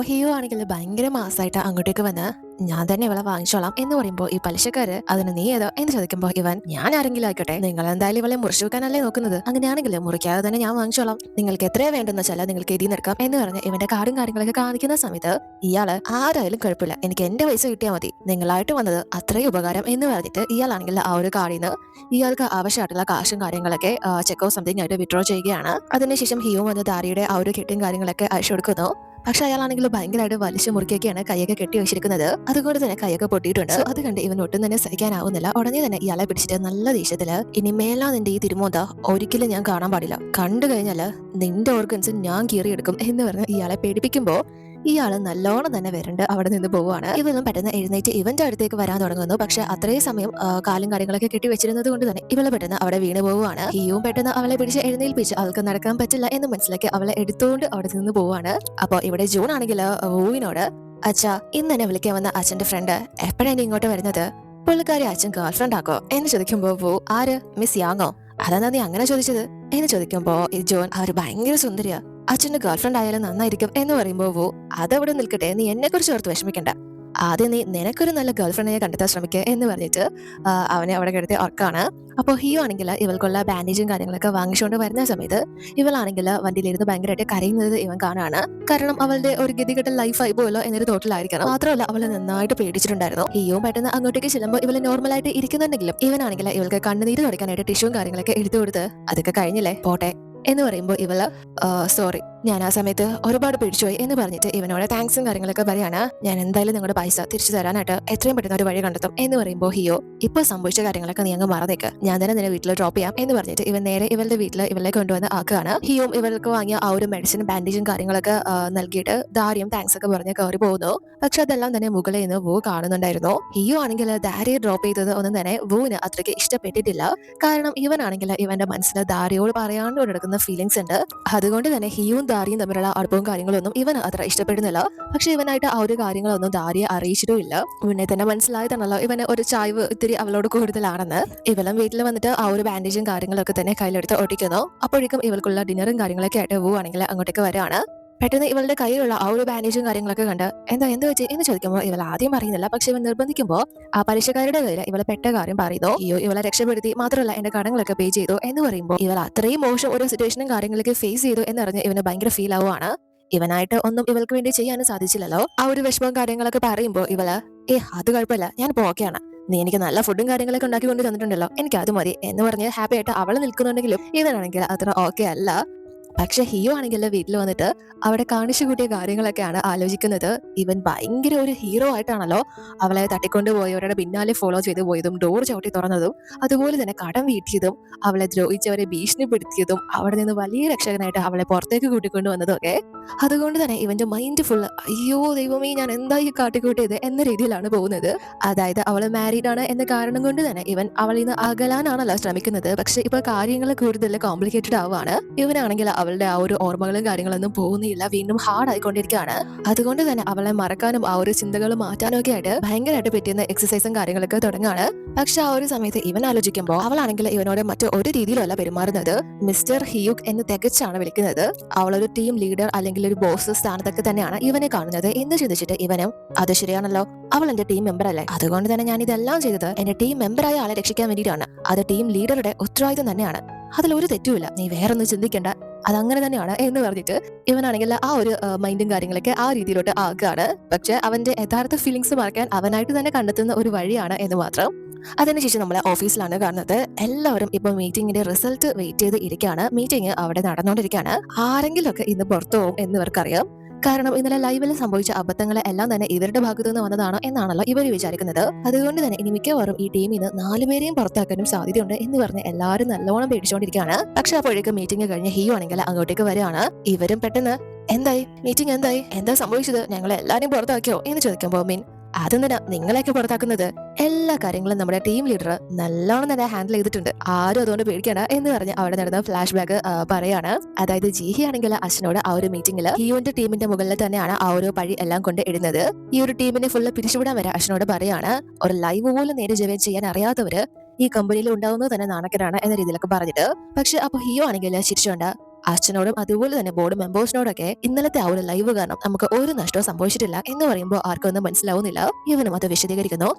ഹിയോ ആണെങ്കിൽ ഭയങ്കര മാസമായിട്ട് അങ്ങോട്ടേക്ക് വന്ന് ഞാൻ തന്നെ ഇവളെ വാങ്ങിച്ചോളാം എന്ന് പറയുമ്പോൾ ഈ പലിശക്കാര് അതിന് നീ ഏതോ എന്ന് ചോദിക്കുമ്പോൾ ഇവൻ ഞാൻ ആരെങ്കിലും ആയിക്കോട്ടെ, നിങ്ങൾ എന്തായാലും ഇവളെ മുറിച്ചു വെക്കാനല്ലേ നോക്കുന്നത്, അങ്ങനെയാണെങ്കിൽ മുറിക്കാതെ തന്നെ ഞാൻ വാങ്ങിച്ചോളാം, നിങ്ങൾക്ക് എത്രയാ വേണ്ടെന്ന് വെച്ചാൽ നിങ്ങൾക്ക് എഴുതി എടുക്കാം എന്ന് പറഞ്ഞ് ഇവന്റെ കാർഡും കാര്യങ്ങളൊക്കെ കാണിക്കുന്ന സമയത്ത് ഇയാള് ആരായാലും കുഴപ്പമില്ല, എനിക്ക് എന്റെ പൈസ കിട്ടിയാൽ മതി, നിങ്ങളായിട്ട് വന്നത് അത്രയും ഉപകാരം എന്ന് പറഞ്ഞിട്ട് ഇയാളാണെങ്കിൽ ആ ഒരു കാർഡിൽ നിന്ന് ഇയാൾക്ക് ആവശ്യമായിട്ടുള്ള കാശും കാര്യങ്ങളൊക്കെ ചെക്കോ സംതിങ് ആയിട്ട് വിഡ്രോ ചെയ്യുകയാണ്. അതിനുശേഷം ഹിയോ വന്ന് ദാരിയുടെ ആ ഒരു കെട്ടും കാര്യങ്ങളൊക്കെ അയച്ചു കൊടുക്കുന്നു. പക്ഷെ അയാളാണെങ്കിൽ ഭയങ്കരമായിട്ട് വലിച്ചു മുറുക്കിയൊക്കെയാണ് കൈയൊക്കെ കെട്ടി വെച്ചിരിക്കുന്നത്. അതുകൊണ്ട് തന്നെ കൈയൊക്കെ പൊട്ടിയിട്ടുണ്ട്. അത് കണ്ട് ഇവൻ ഒട്ടും തന്നെ സഹിക്കാനാവുന്നില്ല. ഉടനെ തന്നെ ഇയാളെ പിടിച്ചിട്ട് നല്ല ദേഷ്യത്തില് ഇനി മേലാ നിന്റെ ഈ തിരുമോന്ത ഒരിക്കലും ഞാൻ കാണാൻ പാടില്ല, കണ്ടു കഴിഞ്ഞാല് നിന്റെ ഓർഗൻസ് ഞാൻ കീറിയെടുക്കും എന്ന് പറഞ്ഞ് ഇയാളെ പേടിപ്പിക്കുമ്പോ ഇയാള് നല്ലോണം തന്നെ വരണ്ട് അവിടെ നിന്ന് പോവുകയാണ്. ഇവളും പെട്ടെന്ന് എഴുന്നേറ്റ് ഇവന്റെ അടുത്തേക്ക് വരാൻ തുടങ്ങുന്നു. പക്ഷെ അത്രയും സമയം കാലും കാര്യങ്ങളൊക്കെ കെട്ടി വെച്ചിരുന്നത് കൊണ്ട് തന്നെ ഇവള് പെട്ടെന്ന് അവിടെ വീണ് പോവുകയാണ്. ഹിയും പെട്ടെന്ന് അവളെ പിടിച്ച് എഴുന്നേൽപ്പിച്ച് അവൾക്ക് നടക്കാൻ പറ്റില്ല എന്ന് മനസ്സിലാക്കി അവളെ എടുത്തുകൊണ്ട് അവിടെ നിന്ന് പോവുകയാണ്. അപ്പൊ ഇവിടെ ജൂൺ ആണെങ്കിൽ വൂവിനോട് അച്ഛാ, ഇന്ന് എന്നെ വിളിക്കാൻ വന്ന അച്ഛന്റെ ഫ്രണ്ട് എപ്പോഴാണ് ഇങ്ങോട്ട് വരുന്നത്, പുള്ളിക്കാരി അച്ഛൻ ഗേൾ ഫ്രണ്ട് ആക്കോ എന്ന് ചോദിക്കുമ്പോ വൂ ആര് മിസ് യാങ്ങോ, അതെന്താ നീ അങ്ങനെ ചോദിച്ചത് എന്ന് ചോദിക്കുമ്പോ ജോൺ അവര് ഭയങ്കര സുന്ദരിയാ, അച്ഛന്റെ ഗേൾഫ്രണ്ട് ആയാലും നന്നായിരിക്കും എന്ന് പറയുമ്പോ വോ അതവിടെ നിൽക്കട്ടെ, നീ എന്നെ കുറിച്ച് ഓർത്ത് വിഷമിക്കണ്ട, ആദ്യം നീ നിനക്കൊരു നല്ല ഗേൾഫ്രണ്ടിനെ കണ്ടെത്താൻ ശ്രമിക്കുക എന്ന് പറഞ്ഞിട്ട് അവനെ അവിടെ കിടത്തി ഉറക്കാണ്. അപ്പോൾ ഹിയോ ആണെങ്കിൽ ഇവൾക്കുള്ള ബാൻഡേജും കാര്യങ്ങളൊക്കെ വാങ്ങിച്ചുകൊണ്ട് വരുന്ന സമയത്ത് ഇവളാണെങ്കിൽ വണ്ടിയിലിരുന്ന് ഭയങ്കരമായിട്ട് കരയുന്നത് ഇവൻ കാണാണ്. കാരണം അവളുടെ ഒരു ഗതികെട്ട ലൈഫായി പോയല്ലോ എന്നൊരു തോട്ടിലായിരിക്കണം. മാത്രമല്ല അവള് നന്നായിട്ട് പേടിച്ചിട്ടുണ്ടായിരുന്നു. ഹിയോയും പെട്ടെന്ന് അങ്ങോട്ടേക്ക് ചെല്ലുമ്പോൾ ഇവള് നോർമലായിട്ട് ഇരിക്കുന്നുണ്ടെങ്കിലും ഇവനാണെങ്കിൽ ഇവൾക്ക് കണ്ണുനീര് തുടക്കാനായിട്ട് ടിഷ്യൂവും കാര്യങ്ങളൊക്കെ എടുത്തു കൊടുത്ത് അതൊക്കെ കഴിഞ്ഞില്ലേ പോട്ടെ എന്ന് പറയുമ്പോൾ ഇവള് സോറി, ഞാൻ ആ സമയത്ത് ഒരുപാട് പിടിച്ചുപോയി എന്ന് പറഞ്ഞിട്ട് ഇവനോട് താങ്ക്സും കാര്യങ്ങളൊക്കെ പറയാണ്. ഞാൻ എന്തായാലും നിങ്ങളുടെ പൈസ തിരിച്ചു തരാനായിട്ട് എത്രയും പെട്ടെന്ന് ഒരു വഴി കണ്ടെത്തും എന്ന് പറയുമ്പോൾ ഹിയോ ഇപ്പോൾ സംഭവിച്ച കാര്യങ്ങളൊക്കെ നീ അങ്ങ് മറന്നേക്ക്, ഞാൻ തന്നെ നിന്നെ വീട്ടിൽ ഡ്രോപ്പ് ചെയ്യാം എന്ന് പറഞ്ഞിട്ട് ഇവൻ നേരെ ഇവളുടെ വീട്ടിൽ ഇവളെ കൊണ്ടുവന്ന് ആക്കുകയാണ്. ഹിയോയും ഇവൾക്ക് വാങ്ങിയ ആ ഒരു മെഡിസിൻ ബാൻഡേജും കാര്യങ്ങളൊക്കെ നൽകിയിട്ട് ദാരിയും താങ്ക്സ് ഒക്കെ പറഞ്ഞ് കയറി പോകുന്നു. പക്ഷെ അതെല്ലാം തന്നെ മുകളിൽ നിന്ന് വൂ കാണുന്നുണ്ടായിരുന്നു. ഹിയോ ആണെങ്കിൽ ദാരിയെ ഡ്രോപ്പ് ചെയ്തത് ഒന്നും തന്നെ വൂവിന് അത്രയ്ക്ക് ഇഷ്ടപ്പെട്ടിട്ടില്ല. കാരണം ഇവനാണെങ്കിൽ ഇവന്റെ മനസ്സിൽ ദാരിയോട് പറയാണ്ട് നടക്കുന്ന ഫീലിങ്സ് ഉണ്ട്. അതുകൊണ്ട് തന്നെ ഹിയും ദാരിയും തമ്മിലുള്ള അടുപ്പവും കാര്യങ്ങളൊന്നും ഇവന് അത്ര ഇഷ്ടപ്പെടുന്നില്ല. പക്ഷെ ഇവനായിട്ട് ആ ഒരു കാര്യങ്ങളൊന്നും ദാരിയെ അറിയിച്ചിട്ടുമില്ല. ഇവനെ തന്നെ മനസ്സിലായതാണല്ലോ ഇവന് ഒരു ചായ്വ് ഇത്തിരി അവളോട് കൂടുതലാണെന്ന്. ഇവളും വീട്ടിൽ വന്നിട്ട് ആ ഒരു ബാൻഡേജും കാര്യങ്ങളൊക്കെ തന്നെ കയ്യിലെടുത്ത് ഒട്ടിക്കുന്നു. അപ്പോഴേക്കും ഇവൾക്കുള്ള ഡിന്നറും കാര്യങ്ങളൊക്കെ ആയിട്ട് വൂ ആണെങ്കിൽ അങ്ങോട്ടേക്ക് വരികയാണ്. പെട്ടെന്ന് ഇവളുടെ കയ്യിലുള്ള ആ ഒരു ബാൻഡേജും കാര്യങ്ങളൊക്കെ കണ്ട് എന്ത് വെച്ച് എന്ന് ചോദിക്കുമ്പോൾ ഇവൾ ആദ്യം പറയുന്നില്ല. പക്ഷെ ഇവൻ നിർബന്ധിക്കുമ്പോൾ ആ പലിശക്കാരുടെ കയ്യിൽ ഇവളെ പെട്ട കാര്യം പറയുന്നു. അയ്യോ, ഇവളെ രക്ഷപ്പെടുത്തി, മാത്രമല്ല എന്റെ കടങ്ങളൊക്കെ പേ ചെയ്തു എന്ന് പറയുമ്പോൾ ഇവൾ അത്രയും മോശം ഒരു സിറ്റുവേഷനും കാര്യങ്ങളൊക്കെ ഫേസ് ചെയ്തു എന്നറിഞ്ഞ് ഇവന് ഭയങ്കര ഫീൽ ആവുകയാണ്. ഇവനായിട്ട് ഒന്നും ഇവൾക്ക് വേണ്ടി ചെയ്യാനും സാധിച്ചില്ലല്ലോ. ആ ഒരു വിഷമവും കാര്യങ്ങളൊക്കെ പറയുമ്പോൾ ഇവള് അത് കുഴപ്പമില്ല, ഞാൻ ഓക്കെയാണ്, നീ എനിക്ക് നല്ല ഫുഡും കാര്യങ്ങളൊക്കെ ഉണ്ടാക്കി കൊണ്ട് തന്നിട്ടുണ്ടല്ലോ, എനിക്ക് അത് മതി എന്ന് പറഞ്ഞ് ഹാപ്പി ആയിട്ട് അവള് നിൽക്കുന്നുണ്ടെങ്കിലും ഇവനാണെങ്കിൽ അത്ര ഓക്കെ അല്ല. പക്ഷെ ഹിയോ ആണെങ്കിൽ വീട്ടിൽ വന്നിട്ട് അവിടെ കാണിച്ചു കൂട്ടിയ കാര്യങ്ങളൊക്കെയാണ് ആലോചിക്കുന്നത്. ഇവൻ ഭയങ്കര ഒരു ഹീറോ ആയിട്ടാണല്ലോ അവളെ തട്ടിക്കൊണ്ടുപോയവരുടെ പിന്നാലെ ഫോളോ ചെയ്തു പോയതും ഡോർ ചവിട്ടി തുറന്നതും അതുപോലെ തന്നെ കടം വീട്ടിയതും അവളെ ദ്രോഹിച്ചവരെ ഭീഷണിപ്പെടുത്തിയതും അവിടെ നിന്ന് വലിയ രക്ഷകനായിട്ട് അവളെ പുറത്തേക്ക് കൂട്ടിക്കൊണ്ടുവന്നതും ഒക്കെ. അതുകൊണ്ട് തന്നെ ഇവന്റെ മൈൻഡ് ഫുള്ള് അയ്യോ ദൈവമേ ഞാൻ എന്തായി കാട്ടിക്കൂട്ടിയത് എന്ന രീതിയിലാണ് പോകുന്നത്. അതായത് അവള് മാരീഡ് ആണ് എന്ന കാരണം കൊണ്ട് തന്നെ ഇവൻ അവളിൽ നിന്ന് അകലാനാണല്ലോ ശ്രമിക്കുന്നത്. പക്ഷെ ഇപ്പൊ കാര്യങ്ങൾ കൂടുതൽ കോംപ്ലിക്കേറ്റഡ് ആവുകയാണ്. ഇവനാണെങ്കിൽ അവളുടെ ആ ഒരു ഓർമ്മകളും കാര്യങ്ങളൊന്നും പോകുന്നില്ല, വീണ്ടും ഹാർഡ് ആയിക്കൊണ്ടിരിക്കുകയാണ്. അതുകൊണ്ട് തന്നെ അവളെ മറക്കാനും ആ ഒരു ചിന്തകൾ മാറ്റാനും ഒക്കെ ആയിട്ട് ഭയങ്കരമായിട്ട് പറ്റുന്ന എക്സസൈസും കാര്യങ്ങളൊക്കെ തുടങ്ങാണ്. പക്ഷെ ആ ഒരു സമയത്ത് ഇവൻ ആലോചിക്കുമ്പോൾ അവളാണെങ്കിൽ ഇവനോട് മറ്റു ഒരു രീതിയിലല്ല പെരുമാറുന്നത്. മിസ്റ്റർ ഹിയുക് എന്ന് തികച്ചാണ് വിളിക്കുന്നത്. അവളൊരു ടീം ലീഡർ അല്ലെങ്കിൽ ഒരു ബോസ് സ്ഥാനത്തൊക്കെ തന്നെയാണ് ഇവനെ കാണുന്നത് എന്ന് ചിന്തിച്ചിട്ട് ഇവനും അത് ശരിയാണല്ലോ, അവൾ എന്റെ ടീം മെമ്പർ അല്ലേ, അതുകൊണ്ട് തന്നെ ഞാൻ ഇതെല്ലാം ചെയ്തത് എന്റെ ടീം മെമ്പറായ ആളെ രക്ഷിക്കാൻ വേണ്ടിയിട്ടാണ്, അത് ടീം ലീഡറുടെ ഉത്തരവാദിത്തം തന്നെയാണ്, അതിലൊരു തെറ്റുമില്ല, നീ വേറൊന്നും ചിന്തിക്കണ്ട, അതങ്ങനെ തന്നെയാണ് എന്ന് പറഞ്ഞിട്ട് ഇവനാണെങ്കിൽ ആ ഒരു മൈൻഡും കാര്യങ്ങളൊക്കെ ആ രീതിയിലോട്ട് ആക്കുകയാണ്. പക്ഷെ അവന്റെ യഥാർത്ഥ ഫീലിങ്സ് മറക്കാൻ അവനായിട്ട് തന്നെ കണ്ടെത്തുന്ന ഒരു വഴിയാണ് എന്ന് മാത്രം. അതിനുശേഷം നമ്മളെ ഓഫീസിലാണ് കാണുന്നത്. എല്ലാവരും ഇപ്പൊ മീറ്റിംഗിന്റെ റിസൾട്ട് വെയിറ്റ് ചെയ്ത് ഇരിക്കുകയാണ്. മീറ്റിംഗ് അവിടെ നടന്നുകൊണ്ടിരിക്കുകയാണ്. ആരെങ്കിലും ഒക്കെ ഇന്ന് പുറത്തു പോകും എന്ന് ഇവർക്കറിയാം. കാരണം ഇന്നലെ ലൈവിൽ സംഭവിച്ച അബദ്ധങ്ങളെ എല്ലാം തന്നെ ഇവരുടെ ഭാഗത്തു നിന്ന് വന്നതാണോ എന്നാണല്ലോ ഇവർ വിചാരിക്കുന്നത്. അതുകൊണ്ട് തന്നെ ഇനി മിക്കവാറും ഈ ടീമിൽ നിന്ന് 4 പേരെയും പുറത്താക്കാനും സാധ്യതയുണ്ട് എന്ന് പറഞ്ഞ് എല്ലാവരും നല്ലോണം പേടിച്ചുകൊണ്ടിരിക്കുകയാണ്. പക്ഷെ അപ്പോഴേക്കും മീറ്റിംഗ് കഴിഞ്ഞ് ഹിയോ ആണെങ്കിൽ അങ്ങോട്ടേക്ക് വരികയാണ്. ഇവരും പെട്ടെന്ന് എന്തായി മീറ്റിംഗ്, എന്താ സംഭവിച്ചത്, ഞങ്ങളെ എല്ലാരും പുറത്താക്കിയോ എന്ന് ചോദിക്കുമ്പോൾ മീൻ അതെന്തിനാ നിങ്ങളെയൊക്കെ പുറത്താക്കുന്നത്, എല്ലാ കാര്യങ്ങളും നമ്മുടെ ടീം ലീഡർ നല്ലോണം തന്നെ ഹാൻഡിൽ ചെയ്തിട്ടുണ്ട്, ആരും അതുകൊണ്ട് പേടിക്കണ്ട എന്ന് പറഞ്ഞ് അവിടെ നടന്ന ഫ്ലാഷ് ബാക്ക് പറയാണ്. അതായത് ജീഹി ആണെങ്കിൽ അശ്വനോട് ആ ഒരു മീറ്റിംഗിൽ ഹിയോന്റെ ടീമിന്റെ മുകളിൽ തന്നെയാണ് ആ ഒരു പഴി എല്ലാം കൊണ്ട് ഇടുന്നത്. ഈ ഒരു ടീമിനെ ഫുള്ള് പിരിച്ചുവിടാൻ വരെ അശ്വനോട് പറയാണ്. ഒരു ലൈവ് പോലും നേരെ ജോയിൻ ചെയ്യാൻ അറിയാത്തവര് ഈ കമ്പനിയിൽ ഉണ്ടാവുന്നത് തന്നെ നാണക്കേടാണ് എന്ന രീതിയിലൊക്കെ പറഞ്ഞിട്ട്. പക്ഷെ അപ്പൊ ഹിയോ ആണെങ്കിൽ ചിരിച്ചോണ്ട് അച്ഛനോടും അതുപോലെ തന്നെ ബോർഡ് മെമ്പേഴ്സിനോടൊക്കെ ഇന്നലത്തെ ആ ഒരു ലൈവ് കാരണം നമുക്ക് ഒരു നഷ്ടവും സംഭവിച്ചിട്ടില്ല എന്ന് പറയുമ്പോൾ ആർക്കും ഒന്നും മനസ്സിലാവുന്നില്ല. ഇവനും അത് വിശദീകരിക്കുന്നു.